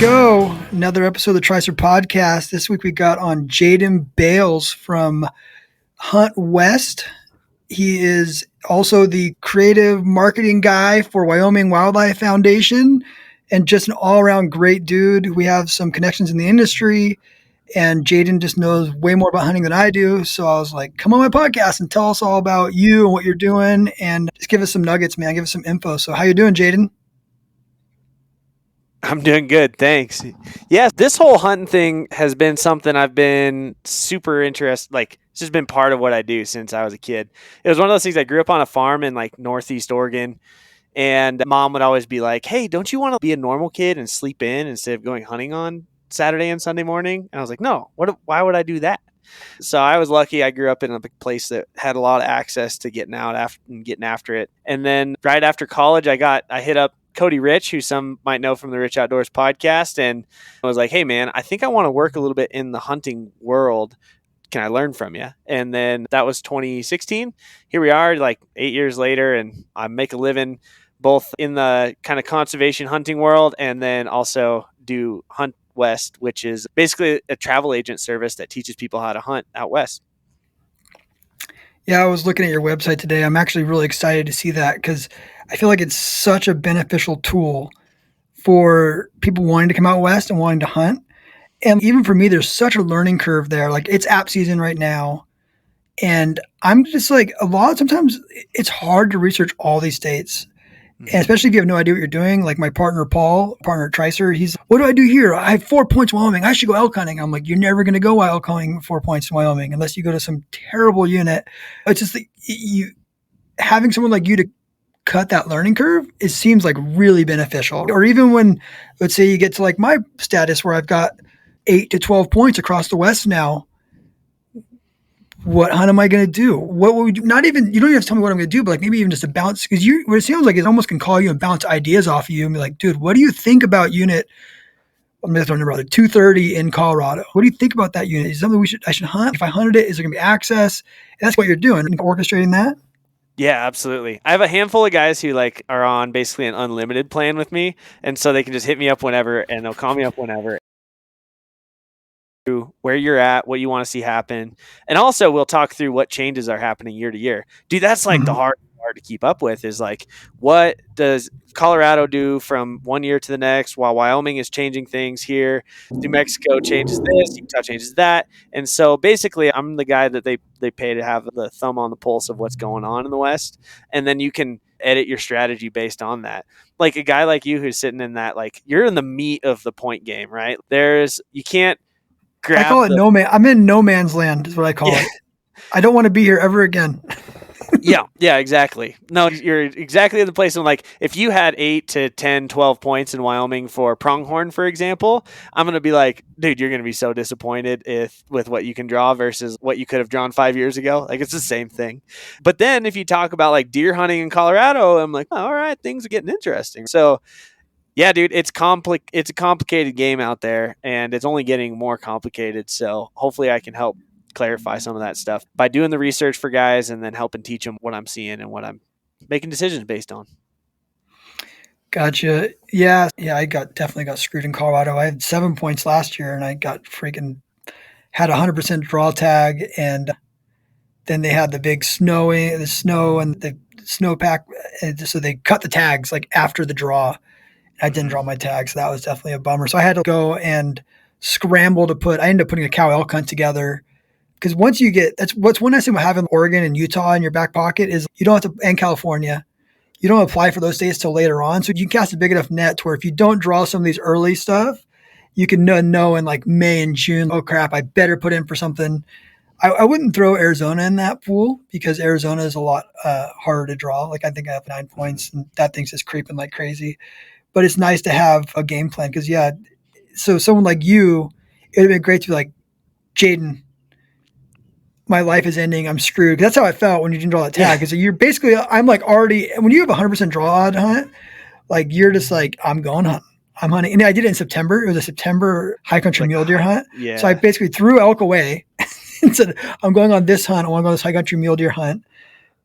go. Another episode of the Tricer podcast. This week we got on Jaden Bales from Hunt West. He is also the creative marketing guy for Wyoming Wildlife Foundation and just an all-around great dude. We have some connections in the industry, and Jaden just knows way more about hunting than I do. So I was like, come on my podcast and tell us all about you and what you're doing, and just give us some nuggets, man. Give us some info. So how you doing, Jaden? I'm doing good, thanks. Yeah, this whole hunting thing has been something I've been super interested. Like, it's just been part of what I do since I was a kid. It was one of those things. I grew up on a farm in like Northeast Oregon, and mom would always be like, "Hey, don't you want to be a normal kid and sleep in instead of going hunting on Saturday and Sunday morning?" And I was like, "No, why would I do that?" So I was lucky. I grew up in a place that had a lot of access to getting out and getting after it. And then right after college, I hit up Cody Rich, who some might know from the Rich Outdoors podcast, and I was like, "Hey man, I think I want to work a little bit in the hunting world. Can I learn from you?" And then that was 2016. Here we are, like 8 years later, and I make a living both in the kind of conservation hunting world and then also do Hunt West, which is basically a travel agent service that teaches people how to hunt out west. Yeah, I was looking at your website today. I'm actually really excited to see that because I feel like it's such a beneficial tool for people wanting to come out west and wanting to hunt. And even for me, there's such a learning curve there. Like, it's app season right now. And I'm just like, sometimes it's hard to research all these states. And especially if you have no idea what you're doing. Like my partner, Paul, partner Tricer, he's, what do I do here? I have 4 points in Wyoming. I should go elk hunting. I'm like, you're never going to go elk hunting 4 points in Wyoming unless you go to some terrible unit. It's just having someone like you to cut that learning curve, it seems like really beneficial. Or even when, let's say you get to like my status where I've got 8 to 12 points across the West now. What hunt am I going to do? What will we do? Not even, you don't even have to tell me what I'm going to do, but like maybe even just a bounce, because what it sounds like it almost can call you and bounce ideas off of you and be like, dude, what do you think about unit? I'm going to throw a number out there, 230 in Colorado. What do you think about that unit? Is it something I should hunt? If I hunted it, is there going to be access? And that's what you're doing, orchestrating that. Yeah, absolutely. I have a handful of guys who like are on basically an unlimited plan with me, and so they can just hit me up whenever, and they'll call me up whenever. Where you're at, what you want to see happen, and also we'll talk through what changes are happening year to year. Dude, that's like the hard part to keep up with is like, what does Colorado do from one year to the next while Wyoming is changing things here? New Mexico changes this, Utah changes that, and so basically I'm the guy that they pay to have the thumb on the pulse of what's going on in the West, and then you can edit your strategy based on that. Like a guy like you who's sitting in that, like you're in the meat of the point game, right? You can't I call it no man. I'm in no man's land is what I call it. I don't want to be here ever again. Yeah, exactly. No, you're exactly in the place. And like, if you had 8 to 10, 12 points in Wyoming for pronghorn, for example, I'm going to be like, dude, you're going to be so disappointed with what you can draw versus what you could have drawn 5 years ago. Like, it's the same thing. But then if you talk about like deer hunting in Colorado, I'm like, oh, all right, things are getting interesting. So yeah, dude, it's a complicated game out there, and it's only getting more complicated. So hopefully I can help clarify some of that stuff by doing the research for guys and then helping teach them what I'm seeing and what I'm making decisions based on. Gotcha. Yeah, I definitely got screwed in Colorado. I had 7 points last year, and I got had 100% draw tag, and then they had the big snow and the snowpack, and so they cut the tags like after the draw. I didn't draw my tag, so that was definitely a bummer. So I had to go and scramble I ended up putting a cow elk hunt together. Because once you that's what's one nice thing about having Oregon and Utah in your back pocket is you don't have to, and California, you don't apply for those states till later on. So you can cast a big enough net to where if you don't draw some of these early stuff, you can know in like May and June, oh crap, I better put in for something. I wouldn't throw Arizona in that pool because Arizona is a lot harder to draw. Like I think I have 9 points and that thing's just creeping like crazy. But it's nice to have a game plan because, so someone like you, it would have been great to be like, Jaden, my life is ending. I'm screwed. That's how I felt when you didn't draw that tag. Because you're basically, I'm like already, when you have 100% draw odd hunt, like you're just like, I'm going hunting. I'm hunting. And I did it in September. It was a September high country mule deer hunt. Yeah. So I basically threw elk away and said, I'm going on this hunt. I want to go on this high country mule deer hunt.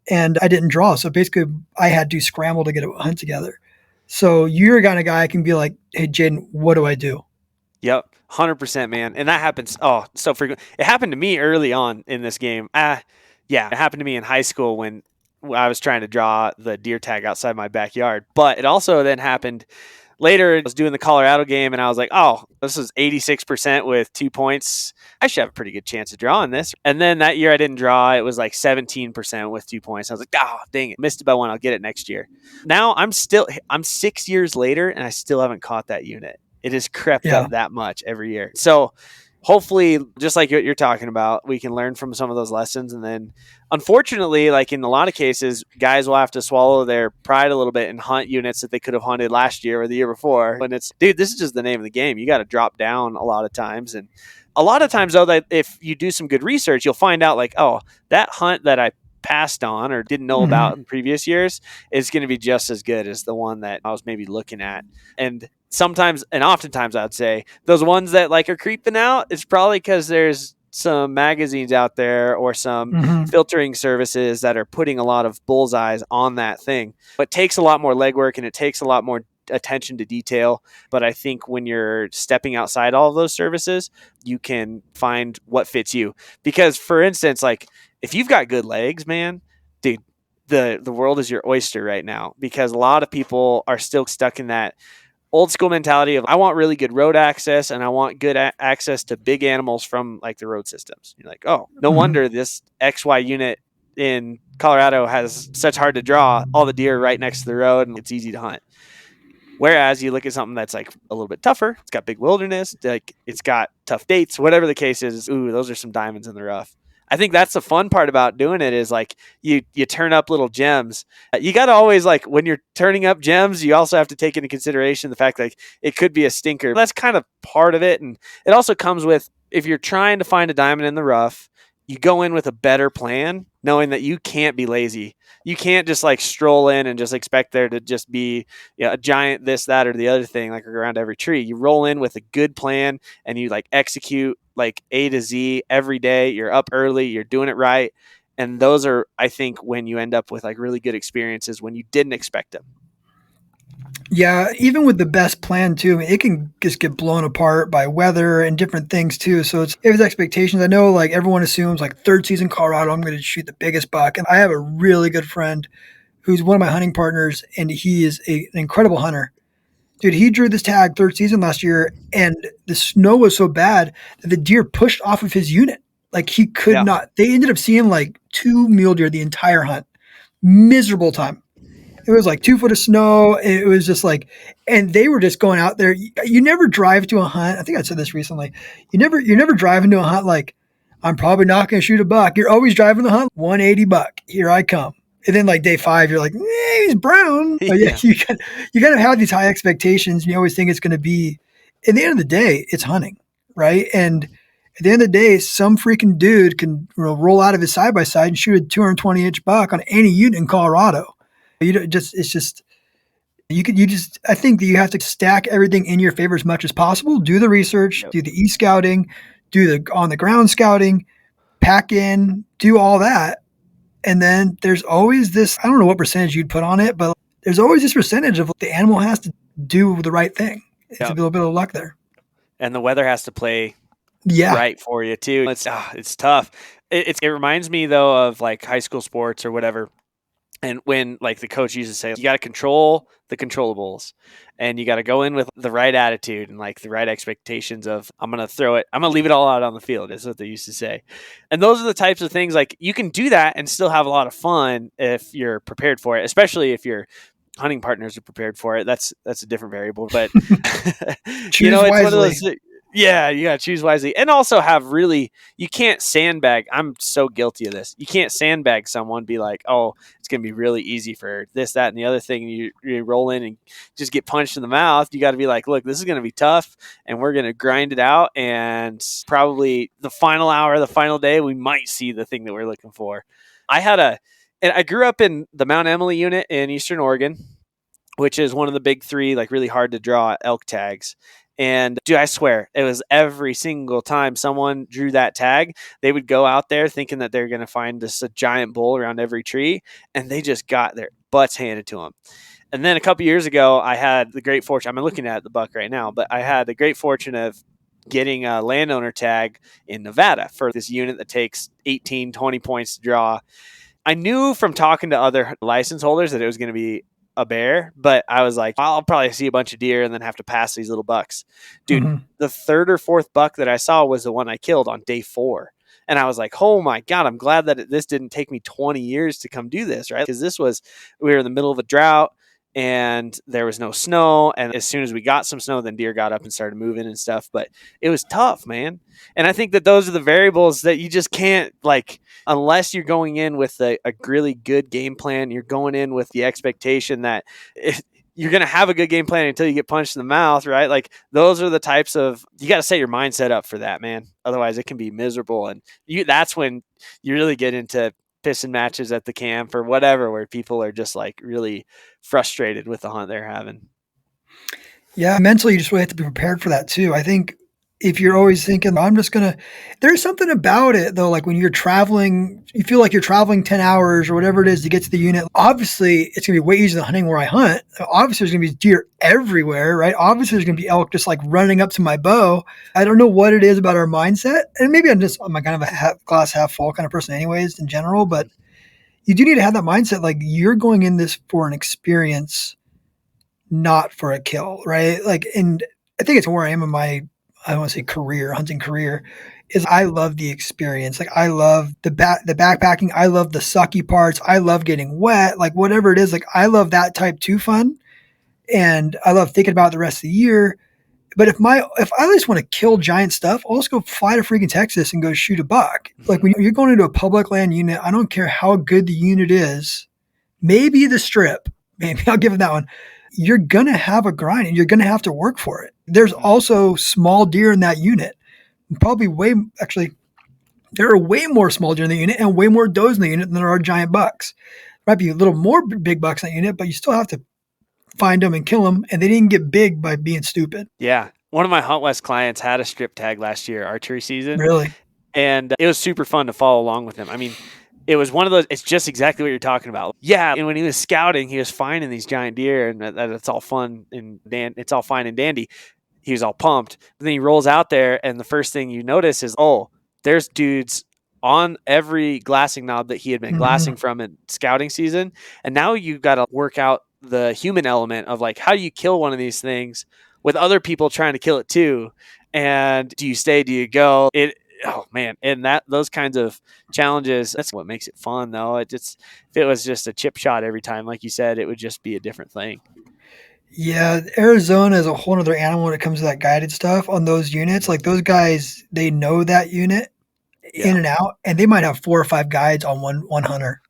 And I didn't draw. So basically I had to scramble to get a hunt together. So you're the kind of guy I can be like, hey, Jaden, what do I do? Yep, 100%, man. And that happens so frequent. It happened to me early on in this game. Yeah, it happened to me in high school when I was trying to draw the deer tag outside my backyard. But it also then happened later. I was doing the Colorado game and I was like, oh, this is 86% with 2 points. I should have a pretty good chance of drawing this. And then that year I didn't draw. It was like 17% with 2 points. I was like, oh, dang it. Missed it by one. I'll get it next year. Now I'm 6 years later and I still haven't caught that unit. It has crept Yeah. up that much every year. So hopefully, just like what you're talking about, we can learn from some of those lessons. And then, unfortunately, like in a lot of cases, guys will have to swallow their pride a little bit and hunt units that they could have hunted last year or the year before. And it's, dude, this is just the name of the game. You got to drop down a lot of times. And a lot of times, though, that if you do some good research, you'll find out like, oh, that hunt that I passed on or didn't know Hmm. about in previous years is going to be just as good as the one that I was maybe looking at. And sometimes and oftentimes I'd say those ones that like are creeping out, it's probably because there's some magazines out there or some Hmm. filtering services that are putting a lot of bullseyes on that thing. But it takes a lot more legwork and it takes a lot more attention to detail. But I think when you're stepping outside all of those services, you can find what fits you. Because for instance, like if you've got good legs, man, dude, the world is your oyster right now because a lot of people are still stuck in that old school mentality of I want really good road access and I want good access to big animals from like the road systems. You're like, oh, no Hmm. wonder this XY unit in Colorado has such hard to draw. All the deer right next to the road and it's easy to hunt. Whereas you look at something that's like a little bit tougher, it's got big wilderness, like it's got tough dates, whatever the case is. Ooh, those are some diamonds in the rough. I think that's the fun part about doing it is like you turn up little gems. You got to always like when you're turning up gems, you also have to take into consideration the fact like it could be a stinker. That's kind of part of it, and it also comes with if you're trying to find a diamond in the rough, you go in with a better plan, knowing that you can't be lazy. You can't just like stroll in and just expect there to just be a giant this, that, or the other thing like around every tree. You roll in with a good plan and you like execute like A to Z every day. You're up early, you're doing it right. And those are, I think, when you end up with like really good experiences when you didn't expect them. Yeah, even with the best plan too, it can just get blown apart by weather and different things too. So it's expectations. I know like everyone assumes like third season Colorado, I'm going to shoot the biggest buck. And I have a really good friend who's one of my hunting partners, and he is an incredible hunter. Dude, he drew this tag third season last year, and the snow was so bad that the deer pushed off of his unit. Like he could Yeah. not. They ended up seeing like two mule deer the entire hunt. Miserable time. It was like 2 foot of snow. It was just like, and they were just going out there. You never drive to a hunt. I think I said this recently. You're never driving to a hunt like, I'm probably not going to shoot a buck. You're always driving the hunt 180 buck. Here I come. And then like day 5, you're like, he's brown. But yeah, Yeah. you kind of have these high expectations. And you always think it's going to be. At the end of the day, it's hunting, right? And at the end of the day, some freaking dude can roll out of his side by side and shoot a 220-inch buck on any unit in Colorado. You don't just it's just you just I think that you have to stack everything in your favor as much as possible. Do the research, Yep. do the scouting, do the on the ground scouting, pack in, do all that. And then there's always this, I don't know what percentage you'd put on it, but there's always this percentage of the animal has to do the right thing. It's a Yep. little bit of luck there. And the weather has to play Yeah. right for you too. It's tough. It reminds me though of like high school sports or whatever. And when like the coach used to say, you got to control the controllables and you got to go in with the right attitude and like the right expectations of, I'm going to throw it. I'm going to leave it all out on the field is what they used to say. And those are the types of things like you can do that and still have a lot of fun if you're prepared for it, especially if your hunting partners are prepared for it. That's a different variable, but Choose it's one of those, wisely. yeah, you got to choose wisely and also have really, you can't sandbag. I'm so guilty of this. You can't sandbag someone, be like, oh, it's going to be really easy for this, that, and the other thing. You roll in and just get punched in the mouth. You got to be like, look, this is going to be tough and we're going to grind it out. And probably the final hour, the final day, we might see the thing that we're looking for. And I grew up in the Mount Emily unit in Eastern Oregon, which is one of the big three, like really hard to draw elk tags. And dude, I swear, it was every single time someone drew that tag, they would go out there thinking that they're going to find this a giant bull around every tree, and they just got their butts handed to them. And then a couple years ago, I had the great fortune. I'm looking at the buck right now, but I had the great fortune of getting a landowner tag in Nevada for this unit that takes 18, 20 points to draw. I knew from talking to other license holders that it was going to be a bear, but I was like, I'll probably see a bunch of deer and then have to pass these little bucks. Dude, Mm-hmm. the third or fourth buck that I saw was the one I killed on day 4. And I was like, oh my God, I'm glad that this didn't take me 20 years to come do this, right? Because we were in the middle of a drought and there was no snow. And as soon as we got some snow, then deer got up and started moving and stuff. But it was tough, man. And I think that those are the variables that you just can't, like, unless you're going in with a really good game plan, you're going in with the expectation that you're going to have a good game plan until you get punched in the mouth, right? Like, those are the types of, you got to set your mindset up for that, man. Otherwise, it can be miserable. And that's when you really get into pissing matches at the camp or whatever, where people are just like really frustrated with the hunt they're having. Yeah, mentally, you just really have to be prepared for that too. I think if you're always thinking, I'm just going to, there's something about it though. Like when you're traveling, you feel like you're traveling 10 hours or whatever it is to get to the unit. Obviously, it's going to be way easier than hunting where I hunt. Obviously, there's going to be deer everywhere, right? Obviously, there's going to be elk just like running up to my bow. I don't know what it is about our mindset. And maybe I'm kind of a glass half full kind of person, anyways, in general. But you do need to have that mindset. Like you're going in this for an experience, not for a kill, right? Like, and I think it's where I am in my, I don't want to say career, hunting career, is I love the experience. Like I love the backpacking. I love the sucky parts. I love getting wet. Like whatever it is, like I love that type too fun. And I love thinking about the rest of the year. But if I just want to kill giant stuff, I'll just go fly to freaking Texas and go shoot a buck. Like when you're going into a public land unit, I don't care how good the unit is. Maybe the strip, maybe I'll give it that one. You're going to have a grind and you're going to have to work for it. There's also small deer in that unit. Probably actually, there are way more small deer in the unit and way more does in the unit than there are giant bucks. Might be a little more big bucks in that unit, but you still have to find them and kill them. And they didn't get big by being stupid. Yeah. One of my Hunt West clients had a strip tag last year, archery season, Really. and it was super fun to follow along with him. I mean, it was one of those, it's just exactly what you're talking about. Yeah. And when he was scouting, he was finding these giant deer, and that's all fun and it's all fine and dandy. He was all pumped. But then he rolls out there, and the first thing you notice is, oh, there's dudes on every glassing knob that he had been Mm-hmm. glassing from in scouting season. And now you've got to work out the human element of like, how do you kill one of these things with other people trying to kill it too? And do you stay? Do you go? Oh man. And those kinds of challenges, that's what makes it fun though. If it was just a chip shot every time, like you said, it would just be a different thing. Yeah, Arizona is a whole other animal when it comes to that guided stuff on those units. Like those guys, they know that unit in Yeah. and out, and they might have 4 or 5 guides on one hunter.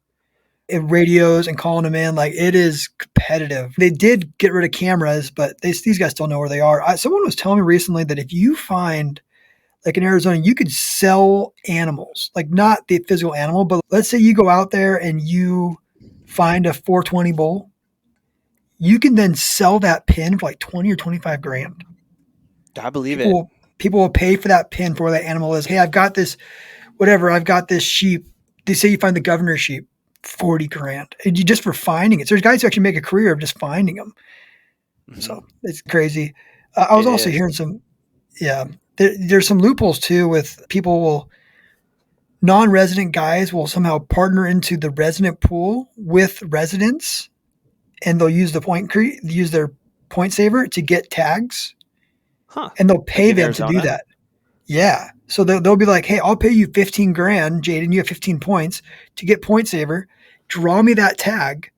It radios and calling them in, like it is competitive. They did get rid of cameras, but these guys still know where they are. Someone was telling me recently that if you find, like in Arizona, you could sell animals, like not the physical animal, but let's say you go out there and you find a 420 bull, you can then sell that pin for like 20 or 25 grand. I believe People it. will, people will pay for that pin for where that animal is. Hey, I've got this, whatever, I've got this sheep. They say you find the governor's sheep, 40 grand. And you just for finding it. So there's guys who actually make a career of just finding them. Mm-hmm. So it's crazy. I was It also is. hearing yeah, there's some loopholes too with people non-resident guys will somehow partner into the resident pool with residents, and they'll use use their point saver to get tags, Huh. and they'll Like pay in them to do Arizona? that. Yeah. So they'll be like, hey, I'll pay you 15 grand, Jaden. You have 15 points to get point saver. Draw me that tag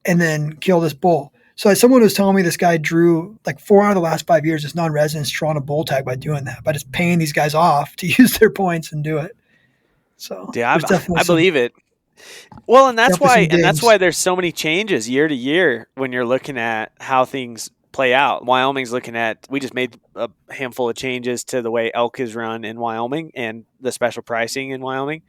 and then kill this bull. So as someone was telling me this guy drew like 4 out of the last 5 years as non-residents drawn a bull tag by doing that, by just paying these guys off to use their points and do it. So Yeah, there's I believe it. Well, definitely some and that's digs. why there's so many changes year to year when you're looking at how things play out. Wyoming's looking at, we just made a handful of changes to the way elk is run in Wyoming and the special pricing in Wyoming.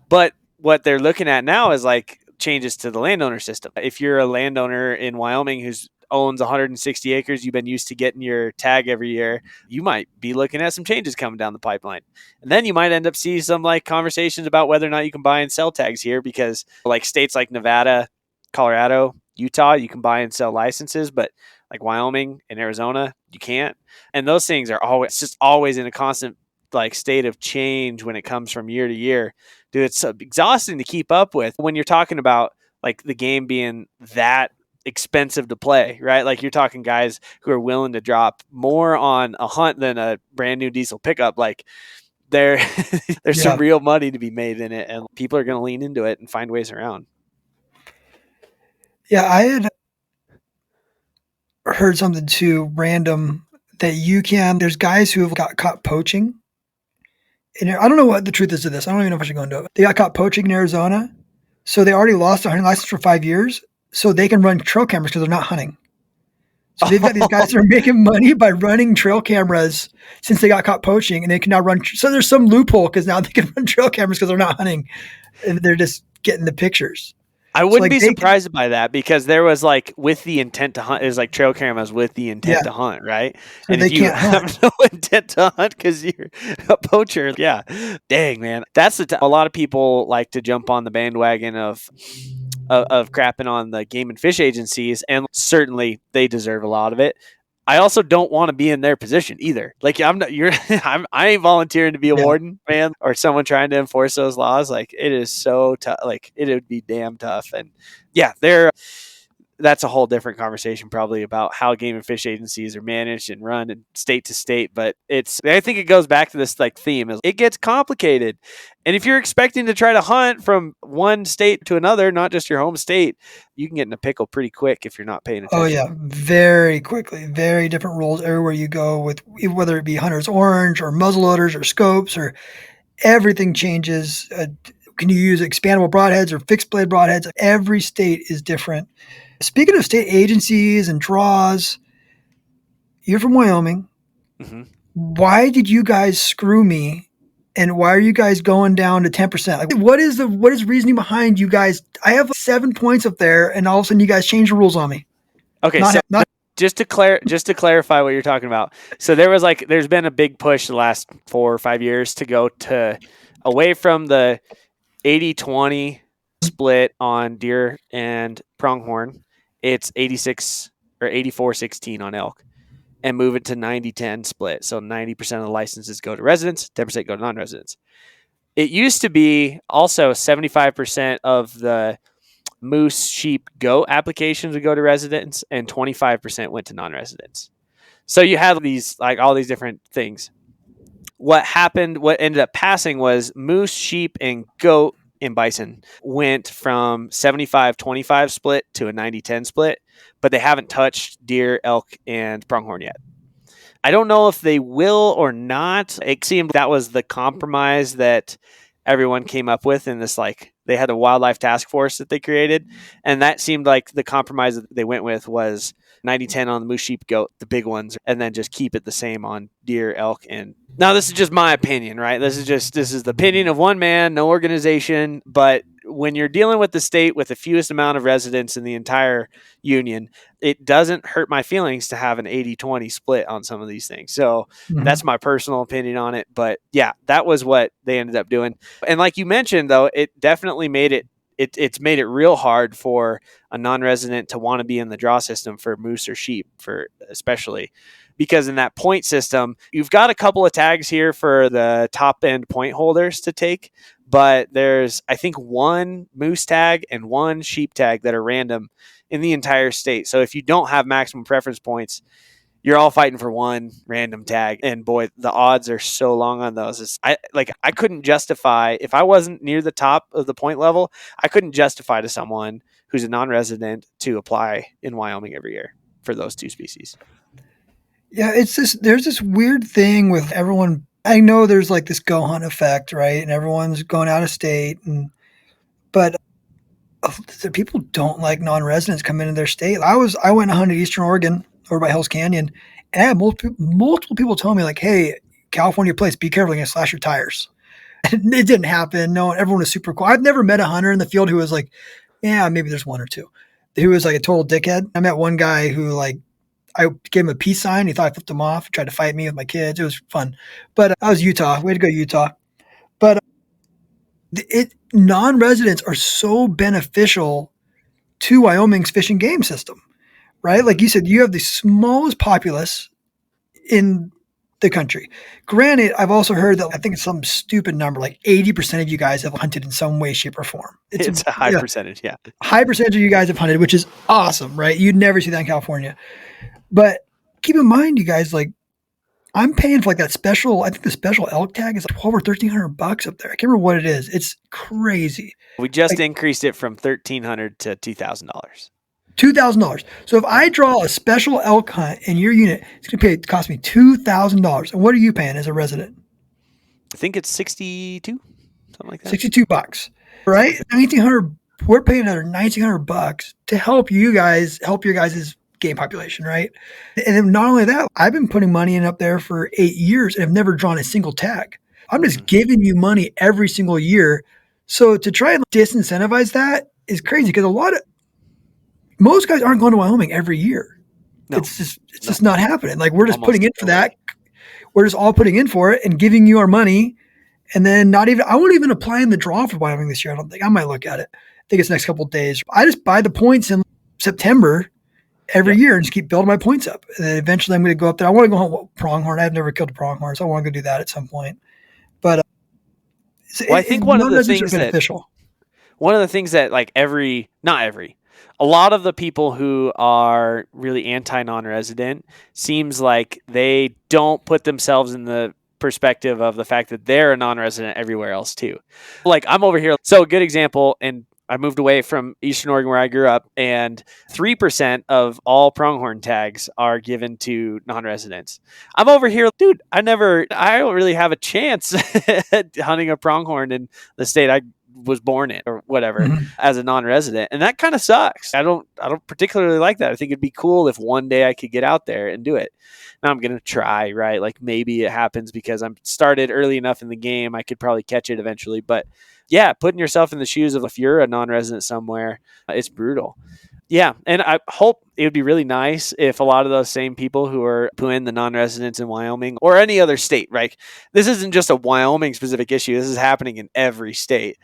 But what they're looking at now is like changes to the landowner system. If you're a landowner in Wyoming who's owns 160 acres, you've been used to getting your tag every year, you might be looking at some changes coming down the pipeline. And then you might end up seeing some like conversations about whether or not you can buy and sell tags here, because like states like Nevada, Colorado, Utah, you can buy and sell licenses, but like Wyoming and Arizona, you can't. And those things are always just always in a constant like state of change when it comes from year to year. Dude, it's exhausting to keep up with when you're talking about like the game being that expensive to play, right? Like you're talking guys who are willing to drop more on a hunt than a brand new diesel pickup. Like there, there's some Yeah. real money to be made in it, and people are going to lean into it and find ways around. Yeah, I had heard something too random that there's guys who have got caught poaching. And I don't know what the truth is to this. I don't even know if I should go into it. They got caught poaching in Arizona. So they already lost their hunting license for 5 years. So they can run trail cameras because they're not hunting. So they've got these guys that are making money by running trail cameras since they got caught poaching, and they can now run. So there's some loophole because now they can run trail cameras because they're not hunting, and they're just getting the pictures. I So wouldn't like be surprised by that because there was like with the intent to hunt is like trail cameras with the yeah, intent to hunt, right? so And they if you can't hunt. have no intent to hunt because you're a poacher, yeah, dang man, that's a lot of people like to jump on the bandwagon of crapping on the game and fish agencies, and certainly they deserve a lot of it. I also don't want to be in their position either. Like I'm not, you're, I ain't volunteering to be a Yeah. warden, man, or someone trying to enforce those laws. Like it is so tough. Like it would be damn tough. And yeah, that's a whole different conversation probably about how game and fish agencies are managed and run in state to state, but I think it goes back to this like theme is it gets complicated. And if you're expecting to try to hunt from one state to another, not just your home state, you can get in a pickle pretty quick if you're not paying Oh yeah, attention. very quickly. Very different rules everywhere you go with whether it be hunter's orange or muzzleloaders or scopes or everything changes. Can you use expandable broadheads or fixed blade broadheads? Every state is different. Speaking of state agencies and draws, you're from Wyoming. Hmm. Why did you guys screw me? And why are you guys going down to 10%? Like, what is reasoning behind you guys? I have 7 points up there, and all of a sudden you guys change the rules on me. Okay, Not so not just to clarify what you're talking about. So there's been a big push the last 4 or 5 years to go to away from the 80-20 split on deer and pronghorn. It's 86 or 84-16 on elk, and move it to 90-10 split. So 90% of the licenses go to residents, 10% go to non-residents. It used to be also 75% of the moose, sheep, goat applications would go to residents, and 25% went to non-residents. So you had these like all these different things. What ended up passing was moose, sheep, and goat and bison went from 75-25 split to a 90-10 split, but they haven't touched deer, elk, and pronghorn yet. I don't know if they will or not. It seemed that was the compromise that everyone came up with in this, like they had a wildlife task force that they created, and that seemed like the compromise that they went with was 90-10 on the moose, sheep, goat, the big ones, and then just keep it the same on deer, elk, and now this is just my opinion, right? This is the opinion of one man, no organization, but when you're dealing with the state with the fewest amount of residents in the entire union, it doesn't hurt my feelings to have an 80-20 split on some of these things. So Mhm. that's my personal opinion on it. But yeah, that was what they ended up doing. And like you mentioned, though, it definitely made it's made it real hard for a non-resident to want to be in the draw system for moose or sheep, for especially because in that point system, you've got a couple of tags here for the top end point holders to take, but there's I think one moose tag and one sheep tag that are random in the entire state. So if you don't have maximum preference points, you're all fighting for one random tag. And boy, the odds are so long on those. I couldn't justify if I wasn't near the top of the point level, I couldn't justify to someone who's a non-resident to apply in Wyoming every year for those two species. Yeah, there's this weird thing with everyone. I know there's like this go hunt effect, right? And everyone's going out of state but the people don't like non-residents coming into their state. I went and hunted Eastern Oregon over by Hell's Canyon, and I had multiple people telling me like, "Hey, California place, be careful, you're gonna slash your tires." And it didn't happen. No, everyone was super cool. I've never met a hunter in the field who was like, "Yeah, maybe there's one or two." Who was like a total dickhead. I met one guy who like I gave him a peace sign. He thought I flipped him off. He tried to fight me with my kids. It was fun, but that was Utah. Way to go, Utah! But it non-residents are so beneficial to Wyoming's fish and game system, right? Like you said, you have the smallest populace in the country. Granted, I've also heard that I think it's some stupid number, like 80% of you guys have hunted in some way, shape, or form. It's a It's a high percentage. Yeah. high percentage of you guys have hunted, which is awesome, right? You'd never see that in California. But keep in mind, you guys, like I'm paying for like that special. I think the special elk tag is like 12 or $1,300 up there. I can't remember what it is. It's crazy. We just Like increased it from $1,300 to $2,000. $2,000. So if I Yeah. draw a special elk hunt in your unit, it's going to cost me $2,000. And what are you paying as a resident? I think it's 62, something like that. $62, right? 1,900. We're paying another $1,900 to help you guys help your guys' game population, right? And then not only that, I've been putting money in up there for 8 years and have never drawn a single tag. I'm just Mm-hmm. giving you money every single year. So to try and disincentivize that is crazy because a lot of most guys aren't going to Wyoming every year. No, It's no, just not happening. Like we're just putting almost in for no that. way. We're just all putting in for it and giving you our money. And then not even I won't even apply in the draw for Wyoming this year. I don't think I might look at it. I think it's next couple of days. I just buy the points in September every Yep. year and just keep building my points up. And then eventually I'm going to go up there. I want to go hunt pronghorn. I've never killed a pronghorn, so I want to go do that at some point. But Well, I think none of those are beneficial. one of the things that like not every, a lot of the people who are really anti non-resident seems like they don't put themselves in the perspective of the fact that they're a non-resident everywhere else too. Like I'm over here. So a good example, and I moved away from Eastern Oregon where I grew up, and 3% of all pronghorn tags are given to non-residents. I'm over here, dude. I don't really have a chance at hunting a pronghorn in the state I was born in or whatever Mm-hmm. as a non-resident, and that kind of sucks. I don't particularly like that. I think it'd be cool if one day I could get out there and do it. Now I'm gonna try, right? Like maybe it happens because I'm started early enough in the game. I could probably catch it eventually, but yeah, putting yourself in the shoes of if you're a non-resident somewhere, it's brutal. Yeah, and I hope it would be really nice if a lot of those same people who are pooing the non-residents in Wyoming or any other state, right? This isn't just a Wyoming specific issue. This is happening in every state.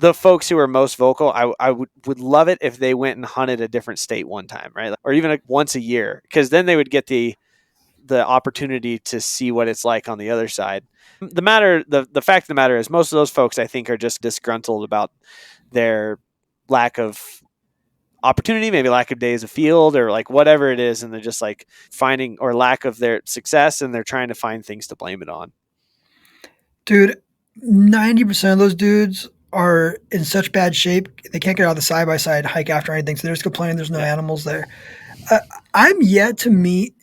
The folks who are most vocal, I would love it if they went and hunted a different state one time, right? Or even once a year, because then they would get the opportunity to see what it's like on the other side. The fact of the matter is most of those folks I think are just disgruntled about their lack of opportunity, maybe lack of days of field or like whatever it is, and they're just like finding or lack of their success and they're trying to find things to blame it on. Dude, 90% of those dudes are in such bad shape they can't get out of the side by side hike after anything. So they're just complaining there's no Yeah. animals there. Uh, I'm yet to meet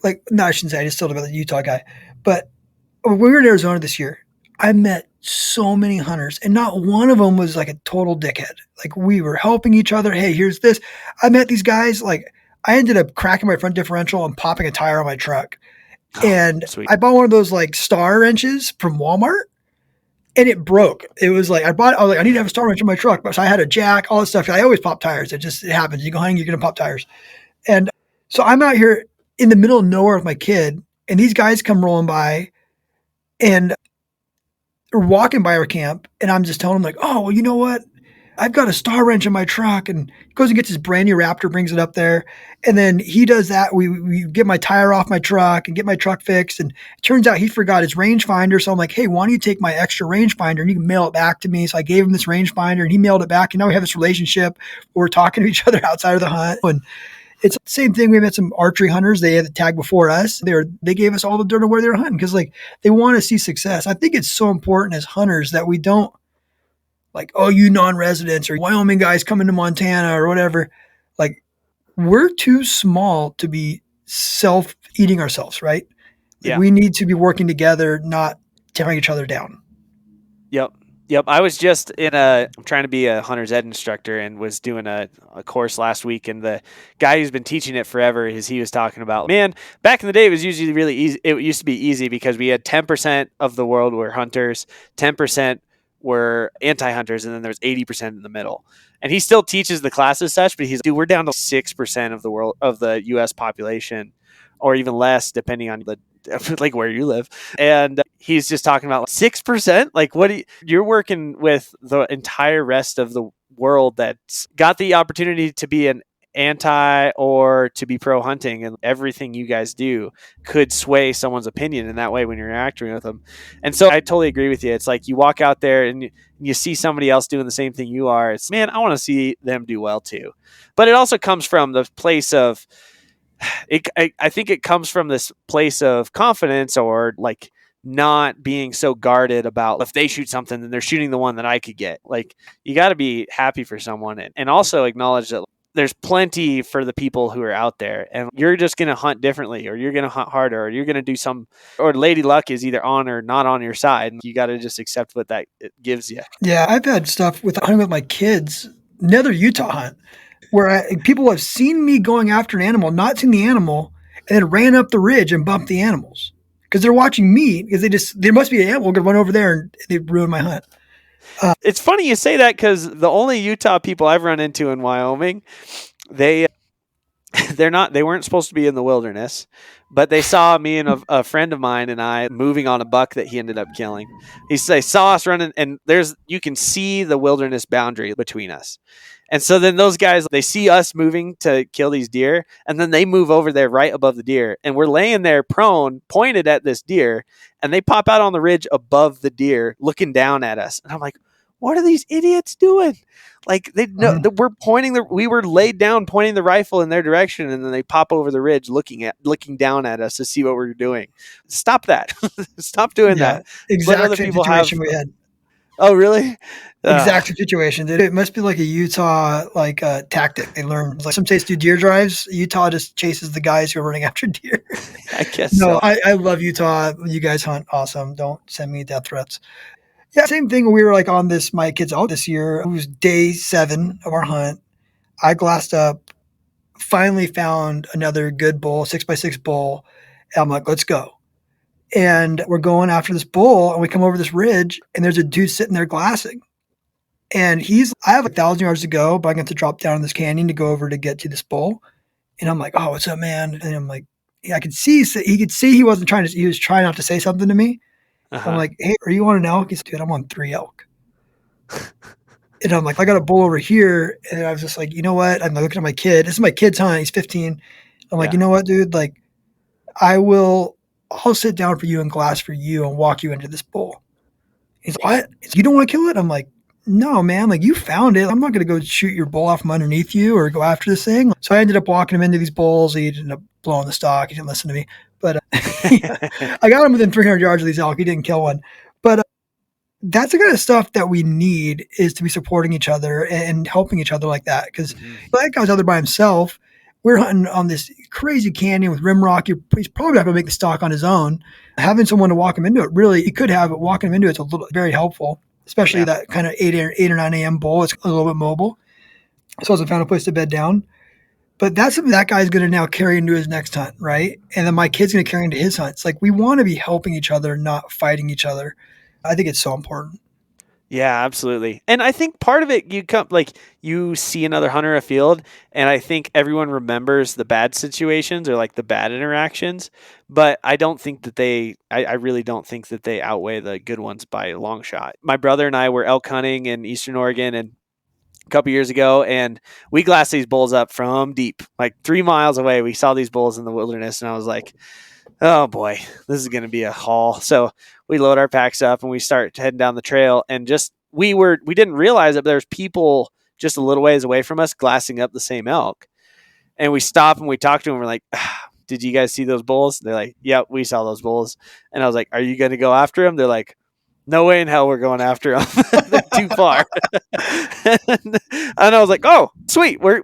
like no, I shouldn't say I just told about the Utah guy, but when we were in Arizona this year, I met so many hunters, and not one of them was like a total dickhead. Like we were helping each other. Hey, here's this. I met these guys. Like I ended up cracking my front differential and popping a tire on my truck. Oh, And sweet. I bought one of those like star wrenches from Walmart, and it broke. It was like I was like, I need to have a star wrench in my truck, but so I had a jack, all this stuff. I always pop tires. It happens. You go hunting, you're gonna pop tires. And so I'm out here in the middle of nowhere with my kid, and these guys come rolling by, and they're walking by our camp, and I'm just telling them like, oh, well, you know what? I've got a star wrench in my truck, and he goes and gets his brand new Raptor, brings it up there, and then he does that. We get my tire off my truck and get my truck fixed, and it turns out he forgot his rangefinder. So I'm like, hey, why don't you take my extra rangefinder and you can mail it back to me? So I gave him this rangefinder, and he mailed it back, and now we have this relationship. Where we're talking to each other outside of the hunt, and it's the same thing. We met some archery hunters. They had the tag before us. They gave us all the dirt of where they were hunting because like they want to see success. I think it's so important as hunters that we don't like, oh, you non-residents or Wyoming guys coming to Montana or whatever. Like we're too small to be self-eating ourselves, right? Like Yeah. we need to be working together, not tearing each other down. Yep. Yep. I was just I'm trying to be a hunter's ed instructor and was doing a course last week. And the guy who's been teaching it forever he was talking about, man, back in the day, it was usually really easy. It used to be easy because we had 10% of the world were hunters, 10% were anti-hunters, and then there's 80% in the middle. And he still teaches the class as such, but dude, we're down to 6% of the US population or even less, depending on the like where you live. And he's just talking about 6%. Like, you're working with the entire rest of the world that's got the opportunity to be an anti or to be pro hunting, and everything you guys do could sway someone's opinion in that way when you're interacting with them. And so I totally agree with you. It's like you walk out there and you see somebody else doing the same thing you are. It's, man, I want to see them do well too. But it also comes from the place of I think it comes from this place of confidence, or like not being so guarded about if they shoot something, then they're shooting the one that I could get. Like, you got to be happy for someone, and also acknowledge that there's plenty for the people who are out there, and you're just going to hunt differently, or you're going to hunt harder, or you're going to do some, or lady luck is either on or not on your side. And you got to just accept what that it gives you. Yeah, I've had stuff with hunting with my kids, another Utah hunt, where people have seen me going after an animal, not seen the animal, and then ran up the ridge and bumped the animals because they're watching me because there must be an animal going to run over there and they ruin my hunt. It's funny you say that, because the only Utah people I've run into in Wyoming, they they weren't supposed to be in the wilderness, but they saw me and a friend of mine and I moving on a buck that he ended up killing. They saw us running, and you can see the wilderness boundary between us. And so then those guys, they see us moving to kill these deer, and then they move over there right above the deer, and we're laying there prone, pointed at this deer, and they pop out on the ridge above the deer, looking down at us. And I'm like, what are these idiots doing? Like, they know Mhm. that we were laid down pointing the rifle in their direction, and then they pop over the ridge looking down at us to see what we're doing. Stop that. Stop doing Yeah, that. Let exact other same people have. situation we had. Oh, really? Exact same situation. It must be like a Utah tactic they learn. It's like some states do deer drives. Utah just chases the guys who are running after deer. I guess No, so. I love Utah. You guys hunt awesome. Don't send me death threats. Yeah, same thing. We were like on this, my kids out this year. It was day 7 of our hunt. I glassed up, finally found another good bull, 6x6 bull. And I'm like, let's go. And we're going after this bull, and we come over this ridge, and there's a dude sitting there glassing. And I have 1,000 yards to go, but I get to drop down in this canyon to go over to get to this bull. And I'm like, oh, what's up, man? And I'm like, yeah, I could see, he could see he wasn't trying to, he was trying not to say something to me. Uh I'm huh. like, hey, are you on an elk? He's, dude, I'm on 3 elk. And I'm like, I got a bull over here. And I was just like, you know what? I'm looking at my kid. This is my kid's hunt. He's 15. I'm like, Yeah. you know what, dude? Like, I'll sit down for you and glass for you and walk you into this bull. He's like, what? He's like, you don't want to kill it? I'm like, no, man. Like, you found it. I'm not going to go shoot your bull off from underneath you or go after this thing. So I ended up walking him into these bulls. He ended up blowing the stock. He didn't listen to me. But yeah, I got him within 300 yards of these elk. He didn't kill one. But that's the kind of stuff that we need, is to be supporting each other and helping each other like that. Because Mhm. that guy's out there by himself. We're hunting on this crazy canyon with rim rock. He's probably not going to make the stock on his own. Having someone to walk him into it, really, he could have, but walking him into it's a little very helpful, especially Yeah. that kind of 8 or 9 a.m. bull. It's a little bit mobile. So I found a place to bed down. But that's something that guy's going to now carry into his next hunt, right? And then my kid's going to carry into his hunts. Like, we want to be helping each other, not fighting each other. I think it's so important. Yeah, absolutely. And I think part of it, you see another hunter afield, and I think everyone remembers the bad situations or like the bad interactions, but I don't think that I really don't think that they outweigh the good ones by a long shot. My brother and I were elk hunting in Eastern Oregon and a couple years ago, and we glassed these bulls up from deep, like 3 miles away. We saw these bulls in the wilderness, and I was like, oh boy, this is going to be a haul. So we load our packs up and we start heading down the trail, and just we didn't realize that there's people just a little ways away from us glassing up the same elk. And we stop and we talk to them. We're like, did you guys see those bulls? They're like, yep, we saw those bulls. And I was like, are you going to go after them? They're like, no way in hell we're going after them. They're too far. And I was like, oh, sweet. We're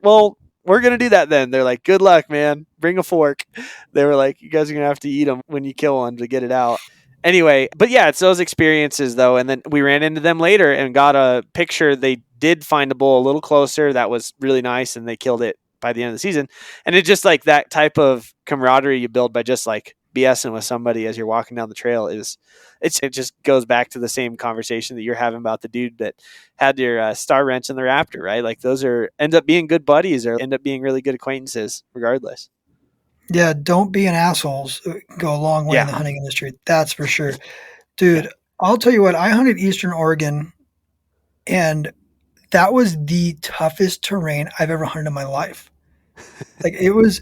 going to do that then. They're like, good luck, man. Bring a fork. They were like, you guys are going to have to eat them when you kill one to get it out. Anyway, but yeah, it's those experiences though. And then we ran into them later and got a picture. They did find a bull a little closer. That was really nice. And they killed it by the end of the season. And it's just like that type of camaraderie you build by just like BSing with somebody as you're walking down the trail it just goes back to the same conversation that you're having about the dude that had your star wrench in the Raptor, right? Like those end up being good buddies or end up being really good acquaintances regardless. Yeah, don't be an asshole. Go a long way in Yeah, the hunting industry. That's for sure. yeah. Dude, I'll tell you what, I hunted Eastern Oregon, and that was the toughest terrain I've ever hunted in my life. Like, it was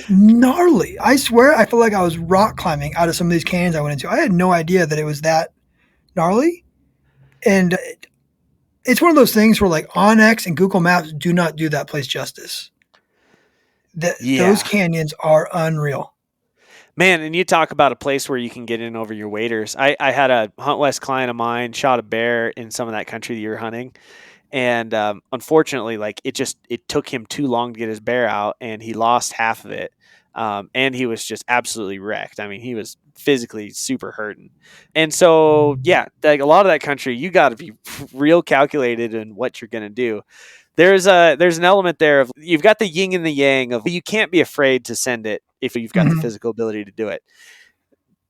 gnarly. I swear I felt like I was rock climbing out of some of these canyons I went into. I had no idea that it was that gnarly. And it's one of those things where, like, Onyx and Google Maps do not do that place justice. Those Yeah. canyons are unreal. Man, and you talk about a place where you can get in over your waders. I had a Hunt West client of mine shot a bear in some of that country that you were hunting, and unfortunately, like it took him too long to get his bear out, and he lost half of it, and he was just absolutely wrecked. I mean, he was physically super hurting, and so yeah, like a lot of that country, you got to be real calculated in what you're going to do. There's an element there of you've got the yin and the yang of you can't be afraid to send it if you've got the Mhm. physical ability to do it.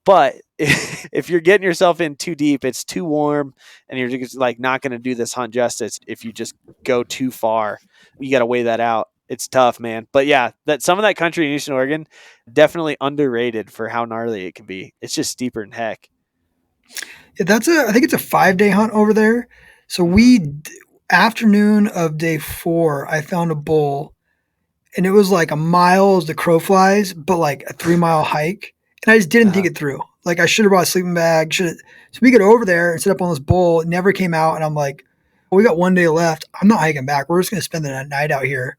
But if you're getting yourself in too deep, it's too warm, and you're just like not going to do this hunt justice if you just go too far. You got to weigh that out. It's tough, man. But yeah, that some of that country in Eastern Oregon definitely underrated for how gnarly it can be. It's just steeper than heck. Yeah, I think it's a 5-day hunt over there. So Hmm. afternoon of day 4, I found a bull, and it was like a mile as the crow flies, but like a 3-mile hike. And I just didn't think Uh-huh. it through. Like, I should have brought a sleeping bag. So we get over there and set up on this bull. It never came out. And I'm like, well, we got 1 day left. I'm not hiking back. We're just going to spend the night out here,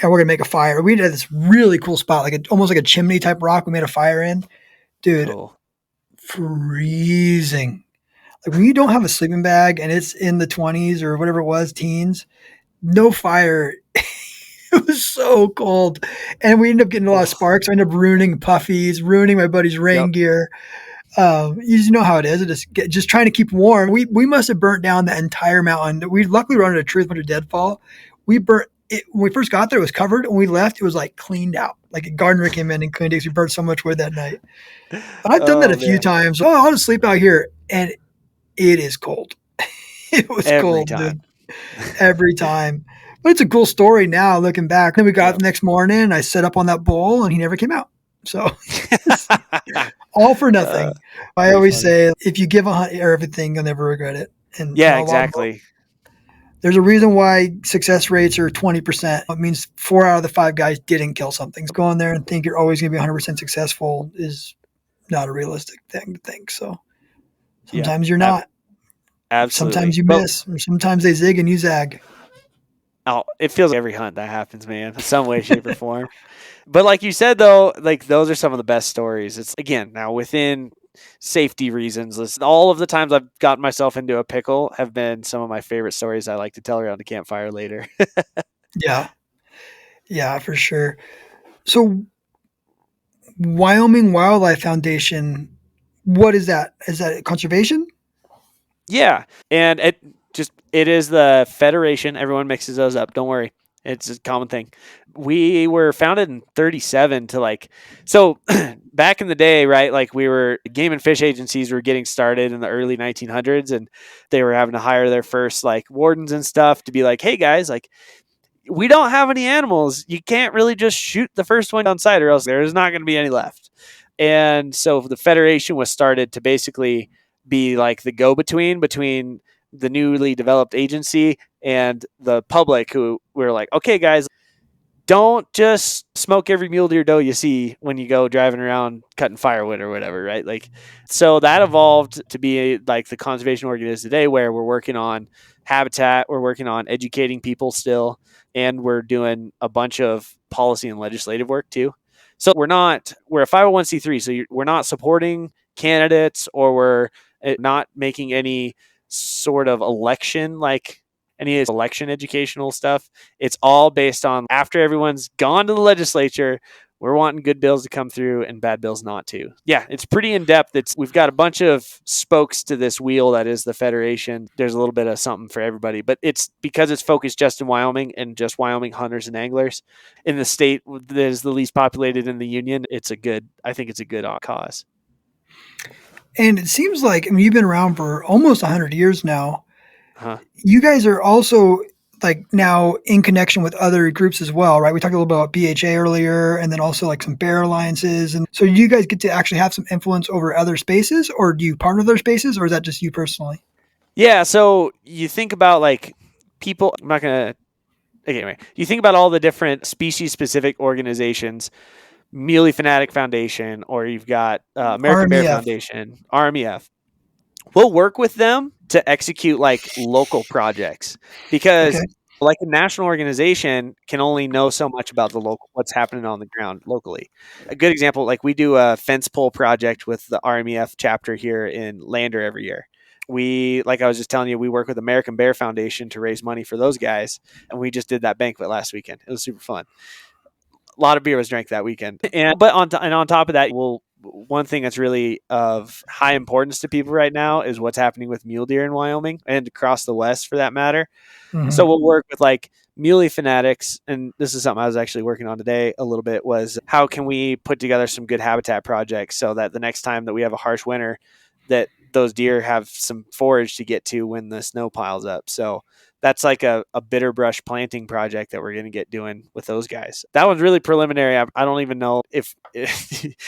and we're going to make a fire. We had this really cool spot, almost like a chimney type rock we made a fire in. Dude, Cool. freezing. Like, when you don't have a sleeping bag and it's in the 20s or whatever it was, teens, no fire. It was so cold. And we ended up getting a lot of Oh, sparks. I ended up ruining puffies, ruining my buddy's rain yep. gear. You just know how it is. Just trying to keep warm. We must have burnt down the entire mountain. We luckily run into a truth under deadfall. We burnt it when we first got there. It was covered. When we left, it was like cleaned out. Like a gardener came in and cleaned it. We burnt so much wood that night. But I've done that a Oh few man, times. Oh, I'll just sleep out here, and it is cold. It was every cold, time. dude, every time. But it's a cool story now looking back. Then we got up Yep. the next morning, and I set up on that bull, and he never came out. So all for uh, nothing. I pretty always funny. say if you give a hunt everything, you'll never regret it. And Yeah, a lot of exactly. there's a reason why success rates are 20%. It means 4 out of the 5 guys didn't kill something. So go in there and think you're always going to be 100% successful is not a realistic thing to think. So Yeah, sometimes you're not. Sometimes absolutely. you But miss, or sometimes they zig and you zag. oh, it feels like every hunt that happens, man, in some way, shape, or form. But like you said, though, like those are some of the best stories. It's again now within safety reasons. Listen, all of the times I've gotten myself into a pickle have been some of my favorite stories I like to tell around the campfire later. Yeah, yeah, for sure. So Wyoming Wildlife Foundation, what is that? Is that conservation? Yeah, and it is the Federation. Everyone mixes those up. Don't worry, it's a common thing. We were founded in '37 to like so back in the day, right? Like we were game and fish agencies were getting started in the early 1900s, and they were having to hire their first like wardens and stuff to be like, hey guys, like we don't have any animals. You can't really just shoot the first one on sight, or else there's not going to be any left. And so the Federation was started to basically be like the go between the newly developed agency and the public, who were like, okay, guys, don't just smoke every mule deer doe you see when you go driving around cutting firewood or whatever, right? Like, so that evolved to be like the conservation organ is today, where we're working on habitat, we're working on educating people still, and we're doing a bunch of policy and legislative work too. So we're a 501c3, so we're not supporting candidates, or we're not making any sort of election like any election educational stuff. It's all based on after everyone's gone to the legislature, we're wanting good bills to come through and bad bills not to. Yeah, it's pretty in depth. We've got a bunch of spokes to this wheel that is the Federation. There's a little bit of something for everybody, but it's because it's focused just in Wyoming and just Wyoming hunters and anglers in the state that is the least populated in the union. I think it's a good cause. And it seems like, I mean, you've been around for almost 100 years now. Huh? You guys are also like now in connection with other groups as well, right? We talked a little bit about BHA earlier, and then also like some bear alliances. And so, you guys get to actually have some influence over other spaces, or do you partner with other spaces, or is that just you personally? Yeah, so you think about like people. I'm not gonna. Anyway, you think about all the different species-specific organizations, Muley Fanatic Foundation, or you've got American Bear RMEF. Foundation, RMEF. We'll work with them to execute like local projects Okay. because like a national organization can only know so much about the local what's happening on the ground locally. A good example, like we do a fence pole project with the RMEF chapter here in Lander every year. We, like I was just telling you, we work with American Bear Foundation to raise money for those guys, and we just did that banquet last weekend. It was super fun. A lot of beer was drank that weekend. And on top of that, we'll one thing that's really of high importance to people right now is what's happening with mule deer in Wyoming and across the West for that matter. So Mm-hmm. we'll work with like muley fanatics, and this is something I was actually working on today a little bit. Was how can we put together some good habitat projects so that the next time that we have a harsh winter, that those deer have some forage to get to when the snow piles up. So that's like a bitter brush planting project that we're going to get doing with those guys. That one's really preliminary. I don't even know if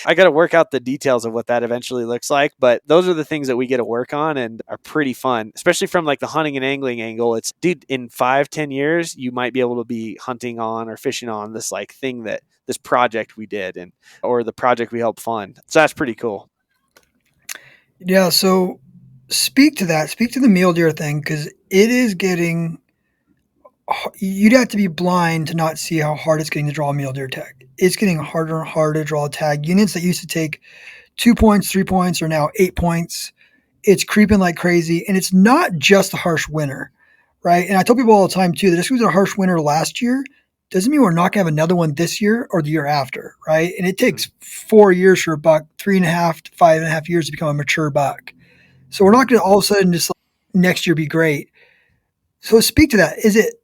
I got to work out the details of what that eventually looks like, but those are the things that we get to work on and are pretty fun, especially from like the hunting and angling angle. It's dude, in 5-10 years, you might be able to be hunting on or fishing on this like thing that this project we did and or the project we helped fund. So that's pretty cool. Yeah. So, speak to that. Speak to the mule deer thing because it is getting. You'd have to be blind to not see how hard it's getting to draw a mule deer tag. It's getting harder and harder to draw a tag. Units that used to take 2 points, 3 points are now 8 points. It's creeping like crazy, and it's not just a harsh winter, right? And I tell people all the time too that just because it was a harsh winter last year doesn't mean we're not gonna have another one this year or the year after, right? And it Mhm. takes 4 years for a buck, 3.5 to 5.5 years to become a mature buck. So we're not gonna all of a sudden just like, next year be great. So speak to that. Is it?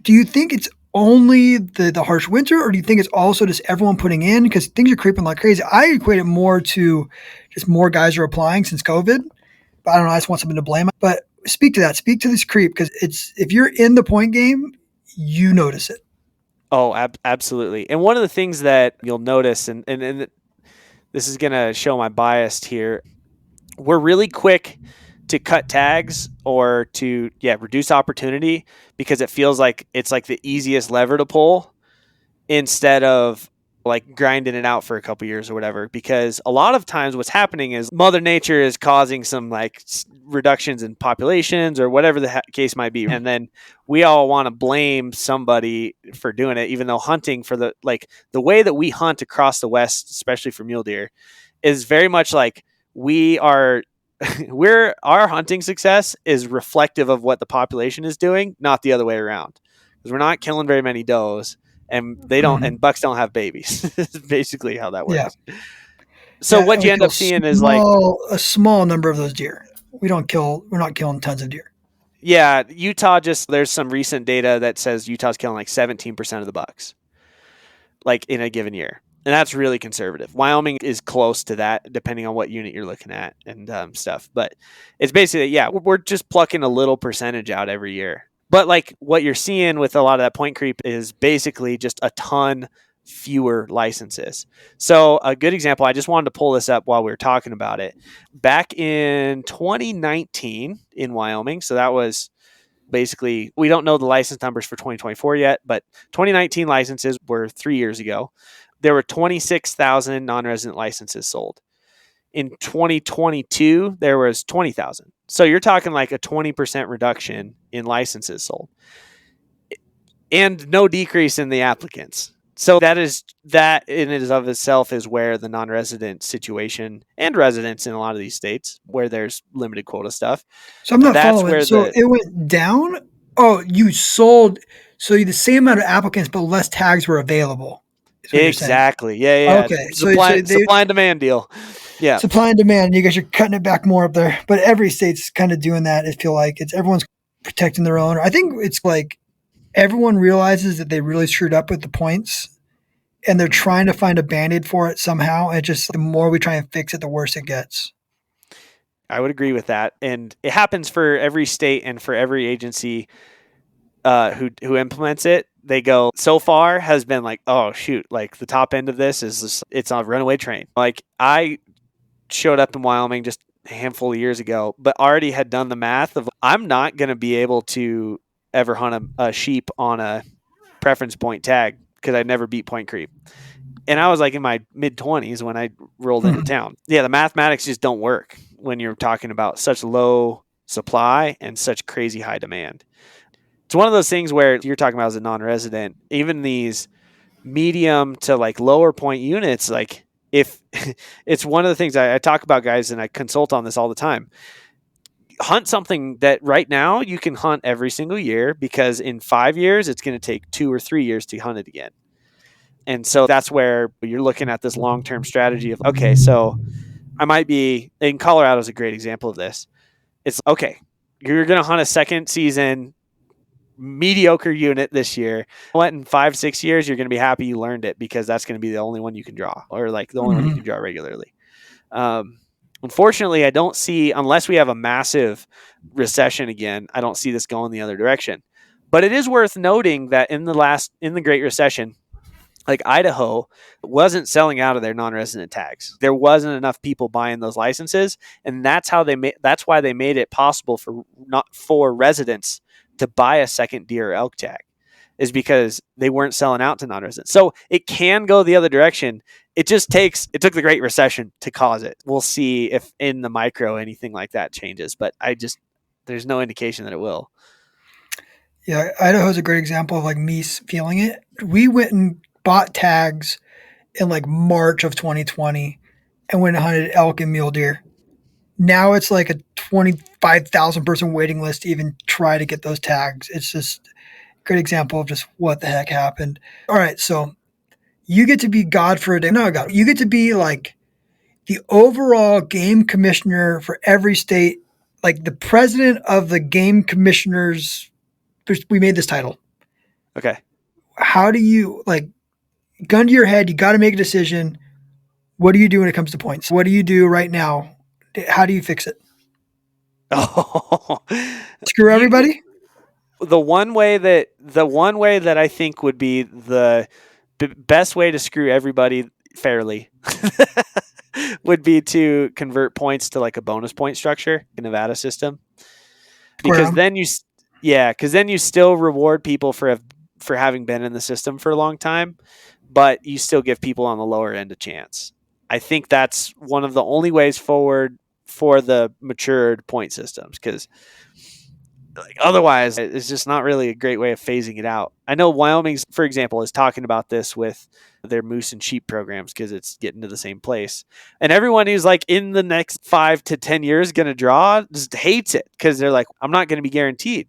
Do you think it's only the harsh winter, or do you think it's also just everyone putting in because things are creeping like crazy? I equate it more to just more guys are applying since COVID. But I don't know. I just want something to blame. But speak to that. Speak to this creep because it's if you're in the point game, you notice it. Oh, absolutely. And one of the things that you'll notice, and this is going to show my bias here, we're really quick to cut tags or to reduce opportunity because it feels like it's like the easiest lever to pull instead of like grinding it out for a couple years or whatever. Because a lot of times what's happening is Mother Nature is causing some like reductions in populations or whatever the case might be, and then we all want to blame somebody for doing it, even though hunting for the way that we hunt across the West, especially for mule deer, is very much like we are we're our hunting success is reflective of what the population is doing, not the other way around. Because we're not killing very many does, and they don't, Mhm. and bucks don't have babies. Is basically how that Yeah, works. So yeah, and what we you end kill up seeing is like, a small number of those deer. We don't kill. We're not killing tons of deer. yeah, Utah just there's some recent data that says Utah's killing like 17% of the bucks, like in a given year. And that's really conservative. Wyoming is close to that, depending on what unit you're looking at and stuff. But it's basically, yeah, we're just plucking a little percentage out every year. But like what you're seeing with a lot of that point creep is basically just a ton fewer licenses. So a good example, I just wanted to pull this up while we were talking about it. Back in 2019 in Wyoming, so that was basically we don't know the license numbers for 2024 yet, but 2019 licenses were 3 years ago. There were 26,000 non-resident licenses sold. In 2022 there was 20,000. So you're talking like a 20% reduction in licenses sold and no decrease in the applicants. So that in and of itself is where the non-resident situation and residents in a lot of these states where there's limited quota stuff. So I'm not That's following. where So the it went down. Oh, you sold. So the same amount of applicants, but less tags were available. Is what you're saying. exactly. Yeah. Okay, so they Supply and demand deal. Yeah. supply and demand. You guys are cutting it back more up there, but every state's kind of doing that. I feel like it's everyone's protecting their own. I think it's like everyone realizes that they really screwed up with the points, and they're Mhm. trying to find a band-aid for it somehow. And just the more we try and fix it, the worse it gets. I would agree with that. And it happens for every state and for every agency who implements it, they go so far has been like, oh shoot, like the top end of this is just, it's a runaway train. Like I showed up in Wyoming just a handful of years ago, but already had done the math of I'm not going to be able to ever hunt a sheep on a preference point tag because I never beat point creep. And I was like in my mid 20s when I rolled into Mhm. town. Yeah, the mathematics just don't work when you're talking about such low supply and such crazy high demand. It's one of those things where you're talking about as a non-resident, even these medium to like lower point units, like if it's one of the things I talk about, guys, and I consult on this all the time. Hunt something that right now you can hunt every single year because in 5 years it's going to take 2 or 3 years to hunt it again. And so that's where you're looking at this long-term strategy of, okay, so I might be in Colorado is a great example of this. It's okay, you're going to hunt a second season mediocre unit this year. What, in 5-6 years you're going to be happy you learned it because that's going to be the only one you can draw, or like the only one you Mhm. can draw regularly. Um, Unfortunately, I don't see, unless we have a massive recession again, I don't see this going the other direction. But it is worth noting that in the Great Recession, like Idaho wasn't selling out of their non-resident tags. There wasn't enough people buying those licenses, and that's why they made it possible for not for residents to buy a second deer or elk tag, is because they weren't selling out to non-residents. So it can go the other direction. It took the Great Recession to cause it. We'll see if in the micro anything like that changes, but there's no indication that it will. Yeah, Idaho's a great example of like me feeling it. We went and bought tags in like March of 2020 and went and hunted elk and mule deer. Now it's like a 25,000 person waiting list to even try to get those tags. It's just a great example of just what the heck happened. All right, so you get to be God for a day. No, God, you get to be like the overall game commissioner for every state, like the president of the game commissioners. We made this title. Okay. How do you like gun to your head? You got to make a decision. What do you do when it comes to points? What do you do right now? How do you fix it? Oh, Screw you everybody? the one way that I think would be the best way to screw everybody fairly would be to convert points to like a bonus point structure in Nevada system, Square because 'em. then yeah, because then you still reward people for having been in the system for a long time, but you still give people on the lower end a chance. I think that's one of the only ways forward for the matured point systems, because like otherwise it's just not really a great way of phasing it out. I know Wyoming's, for example, is talking about this with their moose and sheep programs because it's getting to the same place. And everyone who's like in the next 5 to 10 years going to draw just hates it because they're like, I'm not going to be guaranteed.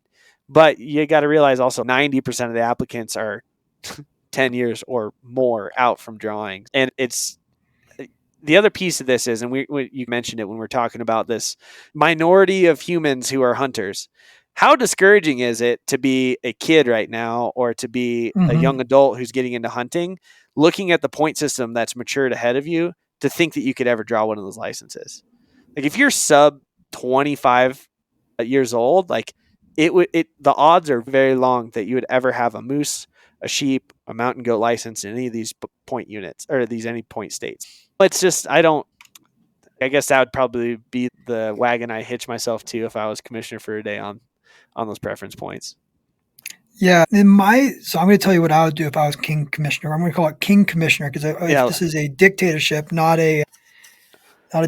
But you got to realize also 90% of the applicants are 10 years or more out from drawing. And it's the other piece of this is, and you mentioned it when we're talking about this minority of humans who are hunters. How discouraging is it to be a kid right now or to be a Mm-hmm. young adult who's getting into hunting, looking at the point system that's matured ahead of you to think that you could ever draw one of those licenses? Like if you're sub 25 years old, like the odds are very long that you would ever have a moose, a sheep, a mountain goat license in any of these point units or these any point states. It's just I guess that would probably be the wagon I hitch myself to if I was commissioner for a day on those preference points. Yeah, so I'm going to tell you what I would do if I was king commissioner. I'm going to call it king commissioner because if Yeah, this is a dictatorship, not a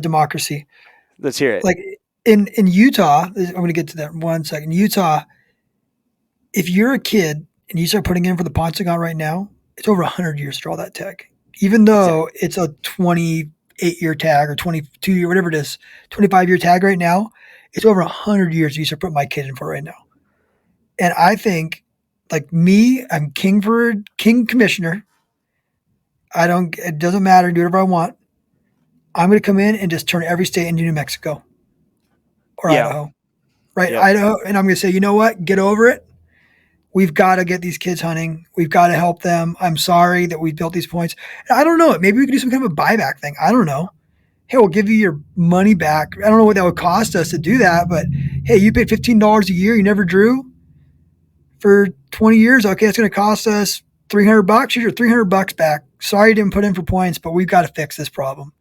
democracy. let's hear it. Like in Utah, I'm going to get to that in 1 second. Utah, if you're a kid and you start putting in for the Ponsagon right now, it's over 100 years to draw that tag, even though Exactly. it's a 28-year tag or 22-year, whatever it is, 25-year tag right now. It's over 100 years you start putting my kid in for right now. And I think, like me, I'm king commissioner. I don't. It doesn't matter. Do whatever I want. I'm going to come in and just turn every state into New Mexico or Yeah. Idaho, right? Yep. Idaho, and I'm going to say, you know what? Get over it. We've got to get these kids hunting. We've got to help them. I'm sorry that we built these points. And I don't know. Maybe we could do some kind of a buyback thing. I don't know. Hey, we'll give you your money back. I don't know what that would cost us to do that, but hey, you paid $15 a year. You never drew. for 20 years. Okay, it's going to cost us $300. Here's your $300 back. Sorry you didn't put in for points, but we've got to fix this problem.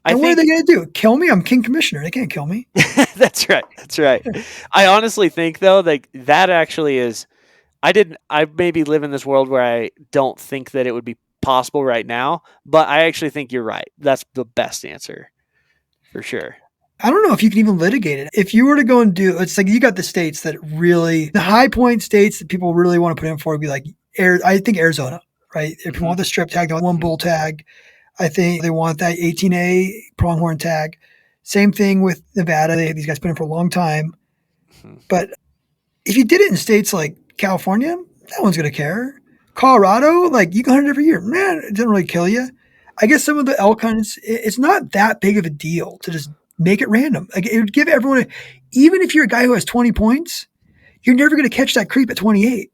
I And what are think they going to do? Kill me? I'm king commissioner. They can't kill me. that's right. That's right. I honestly think though, like that actually is. I maybe live in this world where I don't think that it would be possible right now, but I actually think you're right. That's the best answer for sure. I don't know if you can even litigate it. If you were to go and do, it's like you got the states that really, the high point states that people really want to put in for would be like, I think Arizona, right? If people want the strip tag, they want one bull tag. I think they want that 18A pronghorn tag. Same thing with Nevada. These guys put in for a long time. Mm-hmm. But if you did it in states like California, no one's going to care. Colorado, like you can hunt it every year. Man, it doesn't really kill you. I guess some of the elk hunts, it's not that big of a deal to just make it random. Like it would give everyone, even if you're a guy who has 20 points, you're never going to catch that creep at 28.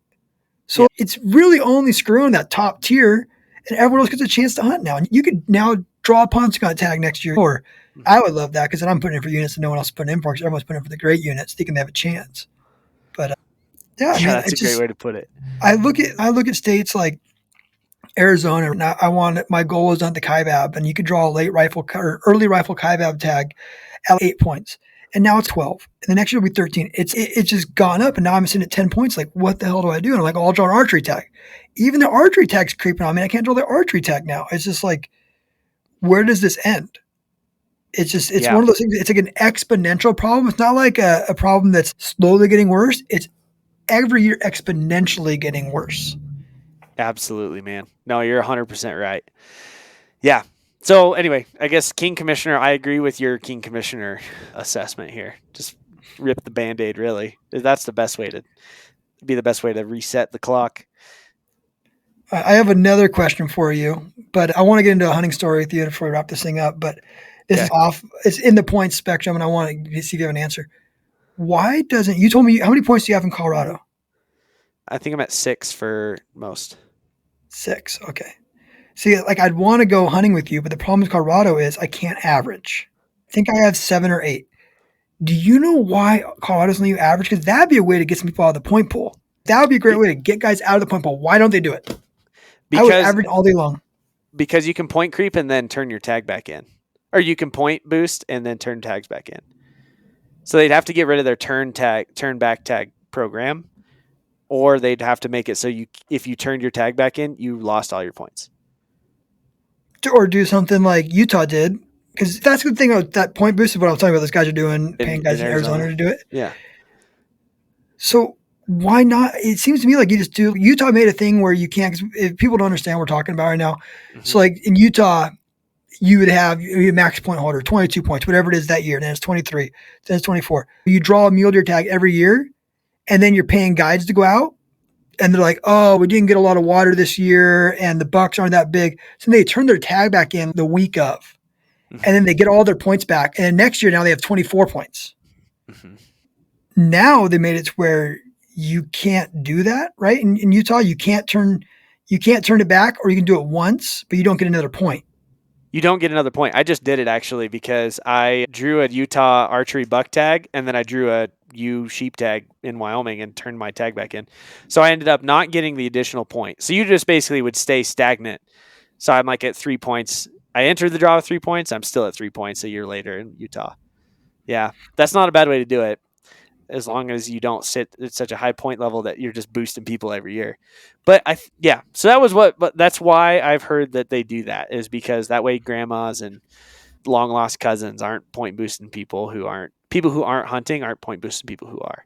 So it's really only screwing that top tier, and everyone else gets a chance to hunt now. And you could now draw a Ponce-Gun tag next year. Or I would love that because then I'm putting in for units that no one else is putting in for because everyone's putting in for the great units, thinking they have a chance. But yeah, I mean, that's a great way to put it. I look at states like Arizona. Now, my goal is on the Kaibab, and you could draw a late rifle or early rifle Kaibab tag at 8 points, and now it's 12, and the next year will be 13. It's just gone up, and now I'm sitting at 10 points. Like, what the hell do I do? And I'm like, oh, I'll draw an archery tag. Even the archery tag's creeping on me. I can't draw the archery tag now. It's just like, where does this end? It's one of those things. It's like an exponential problem. It's not like a problem that's slowly getting worse. It's every year exponentially getting worse. Absolutely, man. No, you're 100% right. Yeah. So anyway, I guess King Commissioner, I agree with your King Commissioner assessment here. Just rip the Band-Aid, really. That's the best way to be the best way to reset the clock. I have another question for you, but I want to get into a hunting story with you before we wrap this thing up. But this is off. It's in the points spectrum, and I want to see if you have an answer. Why doesn't you told me how many points do you have in Colorado? I think I'm at 6 for most. 6. Okay. See, like I'd want to go hunting with you, but the problem with Colorado is I can't average. I think I have 7 or 8. Do you know why Colorado doesn't let you average? Because that'd be a way to get some people out of the point pool. That would be a great way to get guys out of the point pool. Why don't they do it? I would average all day long. Because you can point creep and then turn your tag back in. Or you can point boost and then turn tags back in. So they'd have to get rid of their turn back tag program, or they'd have to make it so if you turned your tag back in, you lost all your points. Or do something like Utah did, because that's the thing about that point boost is what I was talking about. Those guys are doing, paying guys in Arizona to do it. Yeah. So why not? It seems to me like you just do. Utah made a thing where you can't, because if people don't understand what we're talking about right now. Mm-hmm. So like in Utah, you would have a max point holder, 22 points, whatever it is that year. Then it's 23, then it's 24. You draw a mule deer tag every year, and then you're paying guides to go out. And they're like, oh, we didn't get a lot of water this year, and the bucks aren't that big. So they turn their tag back in the week of, and then they get all their points back. And next year, now they have 24 points. Mm-hmm. Now they made it to where you can't do that, right? In Utah, you can't turn it back, or you can do it once, but you don't get another point. You don't get another point. I just did it actually because I drew a Utah archery buck tag, and then I drew a U sheep tag in Wyoming and turned my tag back in. So I ended up not getting the additional point. So you just basically would stay stagnant. So I'm like at 3 points. I entered the draw with 3 points. I'm still at 3 points a year later in Utah. Yeah, that's not a bad way to do it, as long as you don't sit at such a high point level that you're just boosting people every year. But so that was but that's why I've heard that they do that, is because that way grandmas and long lost cousins aren't point boosting people who aren't hunting, aren't point boosting people who are.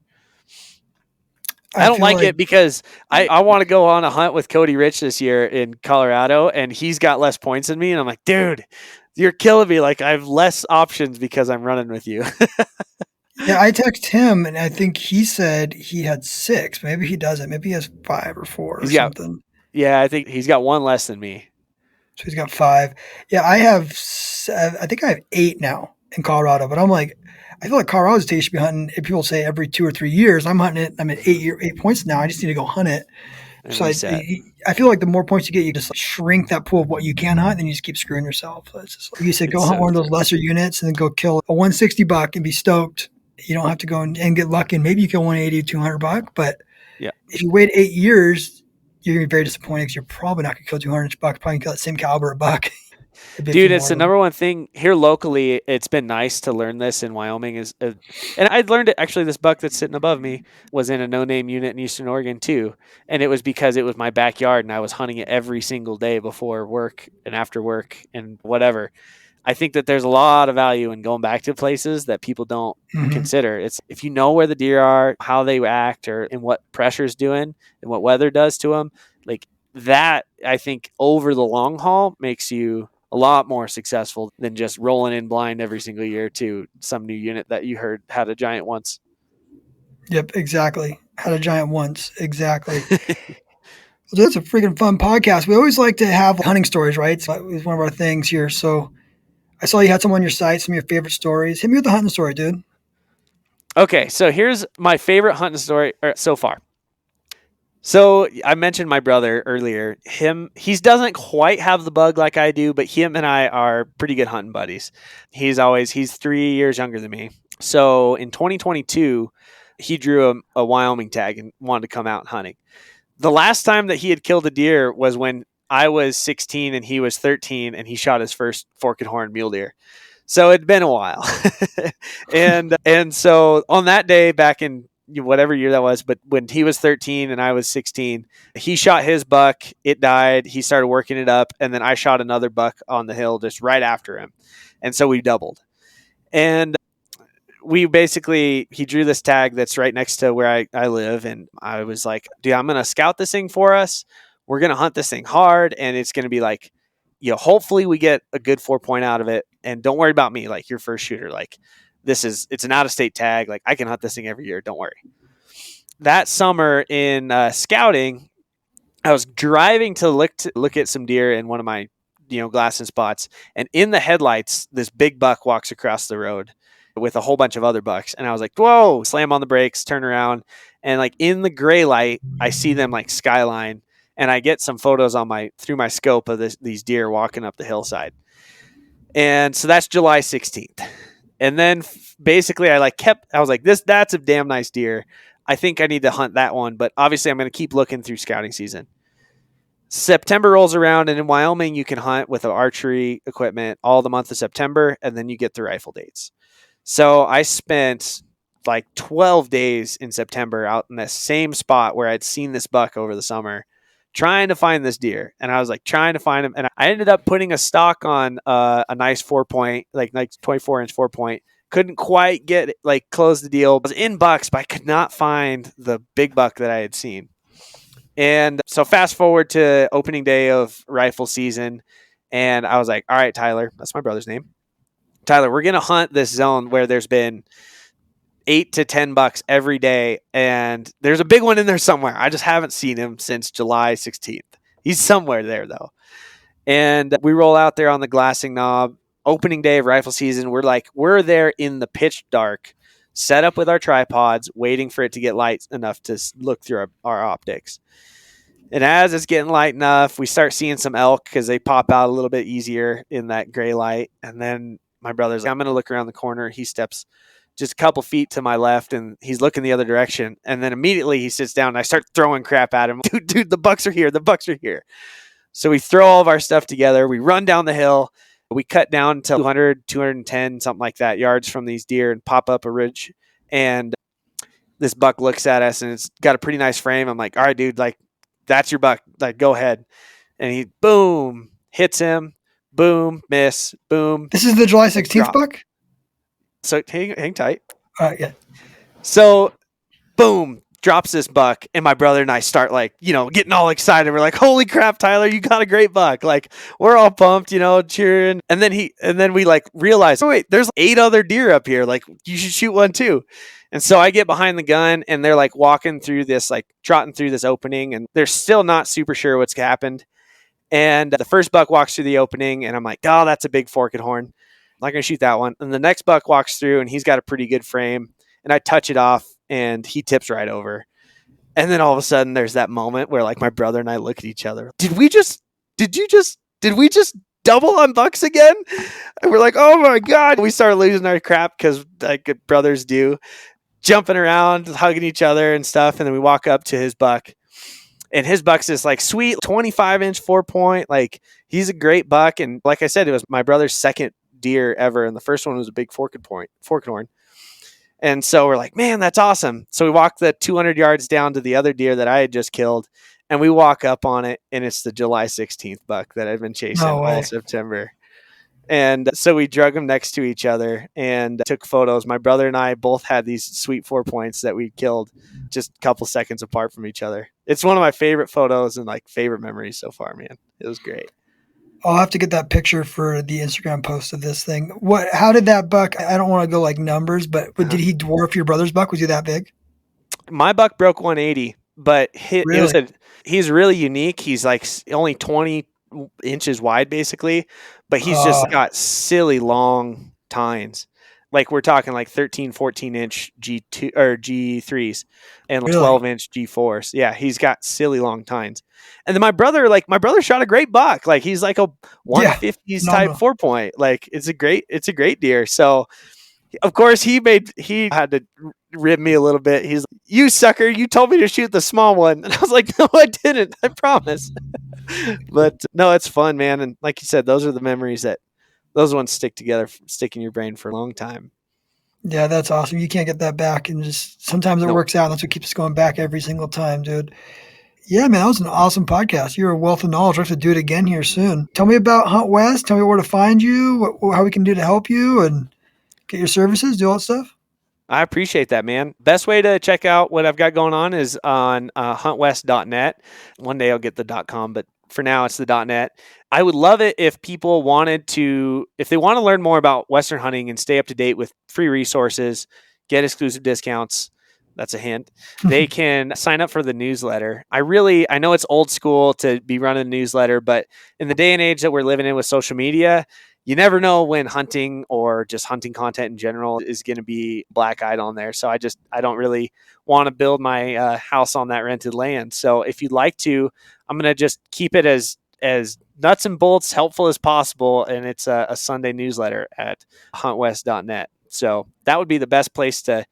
I don't like it because I want to go on a hunt with Cody Rich this year in Colorado, and he's got less points than me. And I'm like, dude, you're killing me. Like I have less options because I'm running with you. Yeah, I texted him, and I think he said he had 6. Maybe he doesn't. Maybe he has 5 or 4 or something. Yeah, I think he's got 1 less than me. So he's got 5. Yeah, I think I have 8 now in Colorado. But I'm like, I feel like Colorado State should be hunting. If people say every 2 or 3 years, I'm hunting it. I'm at 8 points now. I just need to go hunt it. And so I feel like the more points you get, you just like shrink that pool of what you can hunt, and you just keep screwing yourself. So it's just like you said, go hunt one of those lesser units and then go kill a 160 buck and be stoked. You don't have to go and get lucky, and maybe you kill 180, $200, but Yeah. If you wait 8 years, you're gonna be very disappointed because you're probably not gonna kill 200 buck. Probably gonna kill that same caliber of buck. Maybe a few Dude, it's more the of them. number one thing here locally. It's been nice to learn this in Wyoming and I'd learned it actually. This buck that's sitting above me was in a no-name unit in Eastern Oregon too, and it was because it was my backyard and I was hunting it every single day before work and after work and whatever. I think that there's a lot of value in going back to places that people don't Mm-hmm. consider. It's if you know where the deer are, how they act, or and what pressure's doing and what weather does to them, like that, I think over the long haul makes you a lot more successful than just rolling in blind every single year to some new unit that you heard had a giant once. Yep, exactly. Had a giant once. Exactly. Well, that's a freaking fun podcast. We always like to have hunting stories, right? So it's one of our things here. So I saw you had some on your site, some of your favorite stories. Hit me with the hunting story, dude. Okay, so here's my favorite hunting story so far. So I mentioned my brother earlier. He doesn't quite have the bug like I do, but him and I are pretty good hunting buddies. He's 3 years younger than me. So in 2022, he drew a Wyoming tag and wanted to come out hunting. The last time that he had killed a deer was when I was 16 and he was 13, and he shot his first forked horn mule deer. So it'd been a while, and so on that day back in whatever year that was, but when he was 13 and I was 16, he shot his buck. It died. He started working it up, and then I shot another buck on the hill just right after him, and so we doubled. And we basically he drew this tag that's right next to where I live, and I was like, dude, I'm gonna scout this thing for us. We're gonna hunt this thing hard, and it's gonna be like, hopefully we get a good 4 point out of it. And don't worry about me, like your first shooter. Like it's an out of state tag. Like I can hunt this thing every year. Don't worry. That summer in scouting, I was driving to look at some deer in one of my glassing spots, and in the headlights, this big buck walks across the road with a whole bunch of other bucks, and I was like, "Whoa!" Slam on the brakes, turn around, and like in the gray light, I see them like skyline, and I get some photos on my through my scope of these deer walking up the hillside, and so that's July 16th, and then basically I was like, that's a damn nice deer. I think I need to hunt that one, but obviously I'm going to keep looking through scouting season. September rolls around, and in Wyoming, you can hunt with archery equipment all the month of September, and then you get the rifle dates. So I spent like 12 days in September out in the same spot where I'd seen this buck over the summer, trying to find this deer. And I was like trying to find him. And I ended up putting a stock on a nice 4 point, like 24-inch 4 point. Couldn't quite get like close the deal. I was in bucks, but I could not find the big buck that I had seen. And so fast forward to opening day of rifle season, and I was like, all right, Tyler, that's my brother's name. Tyler, we're going to hunt this zone where there's been 8 to 10 bucks every day, and there's a big one in there somewhere. I just haven't seen him since July 16th. He's somewhere there, though. And we roll out there on the glassing knob, opening day of rifle season. We're there in the pitch dark, set up with our tripods, waiting for it to get light enough to look through our optics. And as it's getting light enough, we start seeing some elk because they pop out a little bit easier in that gray light. And then my brother's like, I'm going to look around the corner. He steps just a couple feet to my left, and he's looking the other direction. And then immediately he sits down, and I start throwing crap at him. Dude, the bucks are here. The bucks are here. So we throw all of our stuff together. We run down the hill. We cut down to 200, 210, something like that, yards from these deer and pop up a ridge. And this buck looks at us, and it's got a pretty nice frame. I'm like, all right, dude, like, that's your buck. Like, go ahead. And he, boom, hits him. Boom, miss. Boom, This is the July 16th drop. buck? So hang tight. Yeah. So, boom, drops this buck, and my brother and I start getting all excited. We're like, "Holy crap, Tyler, you got a great buck!" Like, we're all pumped, cheering. And then we like realize, oh wait, there's 8 other deer up here. Like, you should shoot one too. And so I get behind the gun, and they're like walking through this, like trotting through this opening, and they're still not super sure what's happened. And the first buck walks through the opening, and I'm like, "Oh, that's a big forked horn. I'm not gonna shoot that one." And the next buck walks through, and he's got a pretty good frame, and I touch it off, and he tips right over. And then all of a sudden, there's that moment where like my brother and I look at each other. Did we just double on bucks again? And we're like, oh my God. We start losing our crap because like brothers do. jumping around, hugging each other and stuff. And then we walk up to his buck, and his buck's this like sweet 25-inch 4-point. Like, he's a great buck. And like I said, it was my brother's second deer ever. And the first one was a big forked horn. And so we're like, man, that's awesome. So we walk the 200 yards down to the other deer that I had just killed, and we walk up on it, and it's the July 16th buck that I've been chasing No all way. September. And so we drug them next to each other and took photos. My brother and I both had these sweet 4-points that we killed just a couple seconds apart from each other. It's one of my favorite photos and like favorite memories so far, man. It was great. I'll have to get that picture for the Instagram post of this thing. What? How did that buck? I don't want to go like numbers, but did he dwarf your brother's buck? Was he that big? My buck broke 180, but Really? he's really unique. He's like only 20 inches wide basically, but he's Uh, just got silly long tines. Like, we're talking like 13, 14-inch G2 or G3s and really? 12-inch G4s. Yeah, he's got silly long tines. And then my brother shot a great buck. Like, he's like a Yeah. 150s type Phenomenal. 4-point. Like, it's a great deer. So of course he had to rib me a little bit. He's like, "You sucker, you told me to shoot the small one." And I was like, "No, I didn't. I promise." But no, it's fun, man. And like you said, those are the memories that those ones stick in your brain for a long time. Yeah, that's awesome. You can't get that back, and just sometimes it Nope. works out. And that's what keeps us going back every single time, dude. Yeah, man, that was an awesome podcast. You're a wealth of knowledge. We have to do it again here soon. Tell me about Hunt West. Tell me where to find you, how we can do to help you, and get your services, do all that stuff. I appreciate that, man. Best way to check out what I've got going on is on huntwest.net. One day I'll get the .com, but for now it's the .net. I would love it if people if they want to learn more about Western hunting and stay up to date with free resources, get exclusive discounts. That's a hint. They can sign up for the newsletter. I know it's old school to be running a newsletter, but in the day and age that we're living in with social media, you never know when hunting or just hunting content in general is going to be black eyed on there. So I don't really want to build my house on that rented land. So if you'd like to, I'm going to just keep it as nuts and bolts helpful as possible. And it's a Sunday newsletter at huntwest.net. So that would be the best place to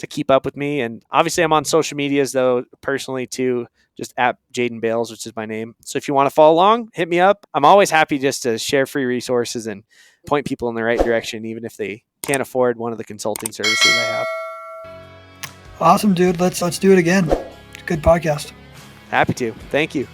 keep up with me. And obviously I'm on social medias though, personally too, just at Jaden Bales, which is my name. So if you want to follow along, hit me up. I'm always happy just to share free resources and point people in the right direction, even if they can't afford one of the consulting services I have. Awesome, dude. Let's do it again. Good podcast. Happy to. Thank you.